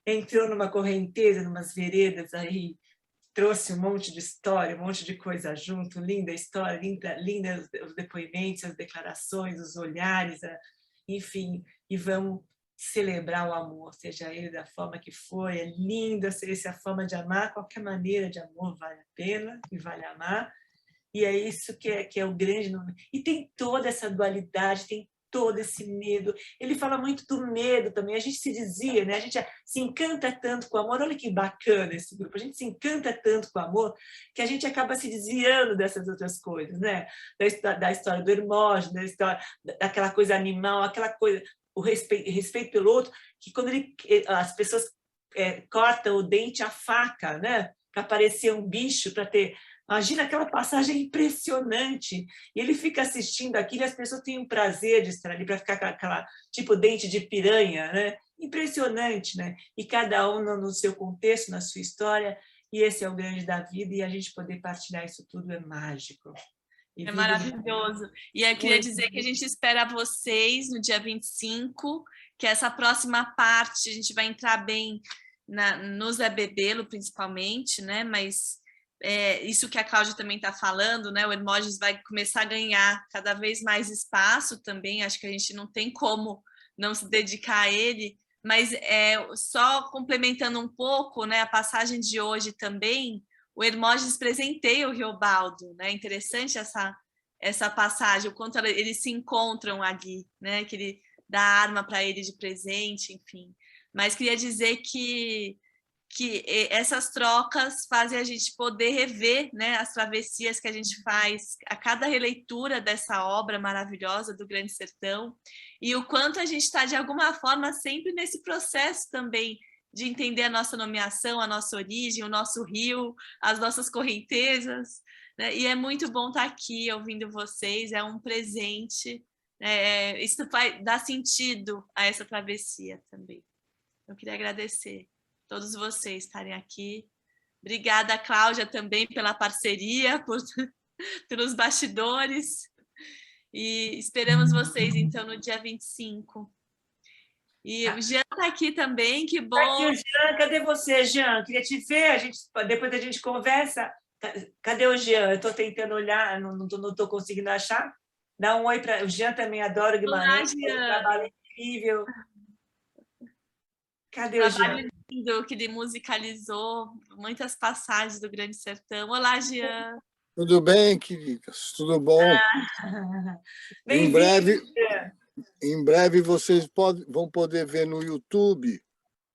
entrou numa correnteza, numas veredas aí, trouxe um monte de história, um monte de coisa junto, linda história, linda os depoimentos, as declarações, os olhares, enfim, e vamos celebrar o amor, seja ele da forma que for, é lindo essa forma de amar, qualquer maneira de amor vale a pena e vale amar, e é isso que é o grande nome. E tem toda essa dualidade, tem todo esse medo. Ele fala muito do medo também. A gente se dizia, né? A gente se encanta tanto com o amor. Olha que bacana esse grupo. A gente se encanta tanto com o amor que a gente acaba se desviando dessas outras coisas, né? Da história do Hermógenes, da história daquela coisa animal, aquela coisa, o respeito pelo outro, que quando as pessoas cortam o dente à faca, né? Para parecer um bicho, para ter... Imagina aquela passagem impressionante. E ele fica assistindo aquilo e as pessoas têm um prazer de estar ali para ficar com aquela tipo dente de piranha, né? Impressionante, né? E cada um no seu contexto, na sua história. E esse é o grande da vida. E a gente poder partilhar isso tudo é mágico. É maravilhoso. E eu queria dizer que a gente espera vocês no dia 25, que essa próxima parte a gente vai entrar bem no Zé Bebelo, principalmente, né? Mas... isso que a Cláudia também está falando, né? O Hermógenes vai começar a ganhar cada vez mais espaço também, acho que a gente não tem como não se dedicar a ele, mas só complementando um pouco, né, a passagem de hoje também, o Hermógenes presenteia o Riobaldo, né? Interessante essa passagem, o quanto eles se encontram ali, né? Que ele dá arma para ele de presente, enfim. Mas queria dizer que essas trocas fazem a gente poder rever, né, as travessias que a gente faz a cada releitura dessa obra maravilhosa do Grande Sertão, e o quanto a gente está, de alguma forma, sempre nesse processo também de entender a nossa nomeação, a nossa origem, o nosso rio, as nossas correntezas, né? E é muito bom estar aqui ouvindo vocês, é um presente, isso vai dar sentido a essa travessia também. Eu queria agradecer todos vocês estarem aqui. Obrigada, Cláudia, também pela parceria, pelos bastidores. E esperamos vocês, então, no dia 25. E o Jean está aqui também, que bom. Aqui, o Jean, cadê você, Jean? Queria te ver, depois a gente conversa. Cadê o Jean? Eu estou tentando olhar, não estou conseguindo achar. Dá um oi para o Jean, também adoro Guimarães. Olá, Jean. Um trabalho incrível. Cadê o Jean? Lindo, que ele musicalizou muitas passagens do Grande Sertão. Olá, Jean. Tudo bem, queridas? Tudo bom? Em breve vocês vão poder ver no YouTube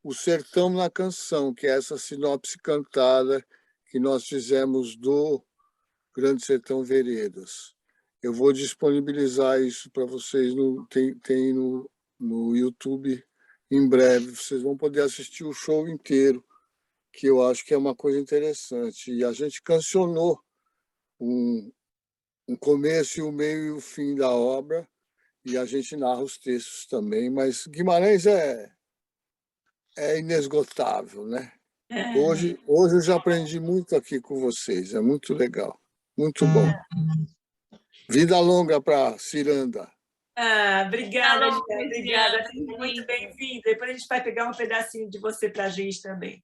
o Sertão na Canção, que é essa sinopse cantada que nós fizemos do Grande Sertão Veredas. Eu vou disponibilizar isso para vocês, tem no YouTube. Em breve, vocês vão poder assistir o show inteiro, que eu acho que é uma coisa interessante. E a gente cancionou um começo, o meio e o fim da obra, e a gente narra os textos também, mas Guimarães é inesgotável, né? Hoje eu já aprendi muito aqui com vocês, é muito legal, muito bom. Vida longa para Ciranda. Obrigada, Jean, obrigada. Muito bem-vinda. Depois a gente vai pegar um pedacinho de você para a gente também.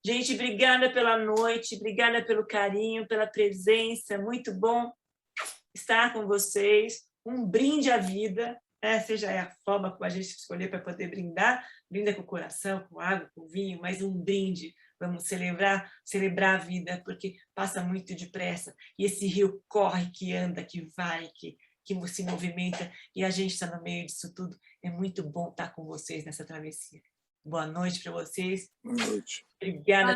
Gente, obrigada pela noite, obrigada pelo carinho, pela presença. Muito bom estar com vocês. Um brinde à vida, seja a forma como a gente escolher para poder brindar. Brinda com o coração, com água, com vinho, mas um brinde. Vamos celebrar a vida, porque passa muito depressa. E esse rio corre, que anda, que vai, que se movimenta, e a gente está no meio disso tudo. É muito bom estar com vocês nessa travessia. Boa noite para vocês. Boa noite. Obrigada.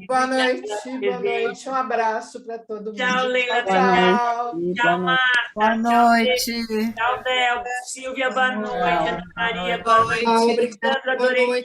Boa noite. Um abraço para todo mundo. Tchau, Leila. Tchau. Tchau, Marta. Boa noite. Tchau, Bel. Silvia, boa noite. Ana Maria, boa noite. Obrigada. Adorei.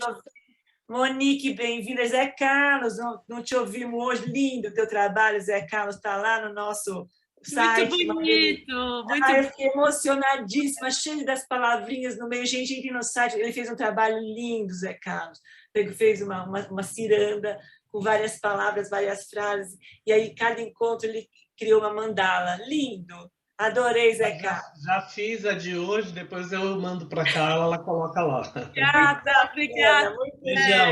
Monique, bem-vinda. Zé Carlos, não te ouvimos hoje. Lindo o teu trabalho, Zé Carlos. Está lá no nosso site. Muito bonito. Muito eu fiquei emocionadíssima, cheia das palavrinhas no meio. Gente, entre no site. Ele fez um trabalho lindo, Zé Carlos. Ele fez uma ciranda com várias palavras, várias frases. E aí, cada encontro, ele criou uma mandala. Lindo. Adorei, Zé Carlos. Já fiz a de hoje, depois eu mando para cá, ela coloca lá. Obrigada.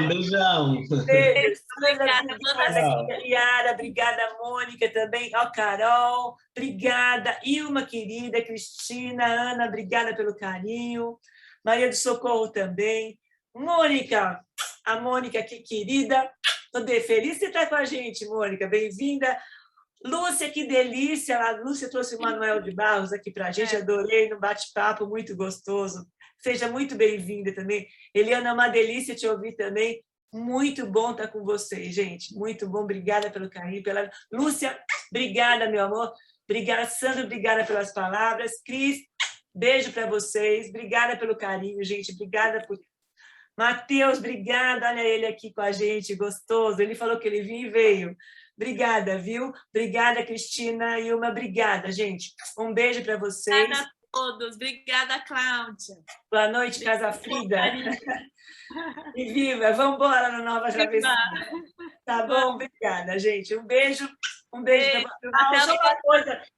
Beijão. Beijo. Obrigada, Liara. Obrigada, Mônica, também. Ó, Carol. Obrigada. Ilma, querida. Cristina, Ana, obrigada pelo carinho. Maria do Socorro também. Mônica, a Mônica, que querida. Estou feliz de estar com a gente, Mônica. Bem-vinda. Lúcia, que delícia! A Lúcia trouxe o Manuel de Barros aqui para a gente, adorei, no bate-papo, muito gostoso. Seja muito bem-vinda também. Eliana, uma delícia te ouvir também. Muito bom estar com vocês, gente. Muito bom, obrigada pelo carinho. Lúcia, obrigada, meu amor. Obrigada, Sandra, obrigada pelas palavras. Cris, beijo para vocês. Obrigada pelo carinho, gente. Obrigada por... Matheus, obrigada. Olha ele aqui com a gente, gostoso. Ele falou que ele vinha e veio. Obrigada, viu? Obrigada, Cristina e Ilma. Obrigada, gente. Um beijo para vocês. Obrigada a todos. Obrigada, Cláudia. Boa noite, Casa Frida. E viva. Vamos embora no Nova Travessia. Tá bom? Obrigada, gente. Um beijo. Um beijo.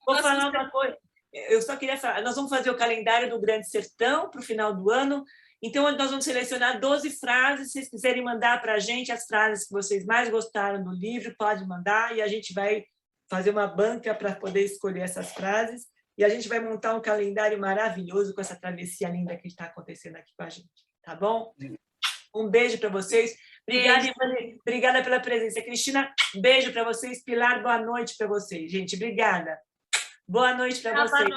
Vou falar uma coisa. Eu só queria falar. Nós vamos fazer o calendário do Grande Sertão para o final do ano. Então, nós vamos selecionar 12 frases. Se vocês quiserem mandar para a gente as frases que vocês mais gostaram do livro, pode mandar, e a gente vai fazer uma banca para poder escolher essas frases, e a gente vai montar um calendário maravilhoso com essa travessia linda que está acontecendo aqui com a gente. Tá bom? Um beijo para vocês. Obrigada pela presença. Cristina, beijo para vocês. Pilar, boa noite para vocês. Gente, obrigada. Boa noite para vocês.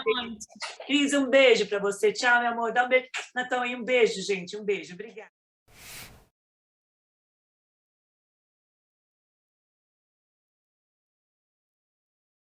Cris, um beijo para você. Tchau, meu amor. Dá um beijo. Natal, um beijo, gente. Um beijo. Obrigada.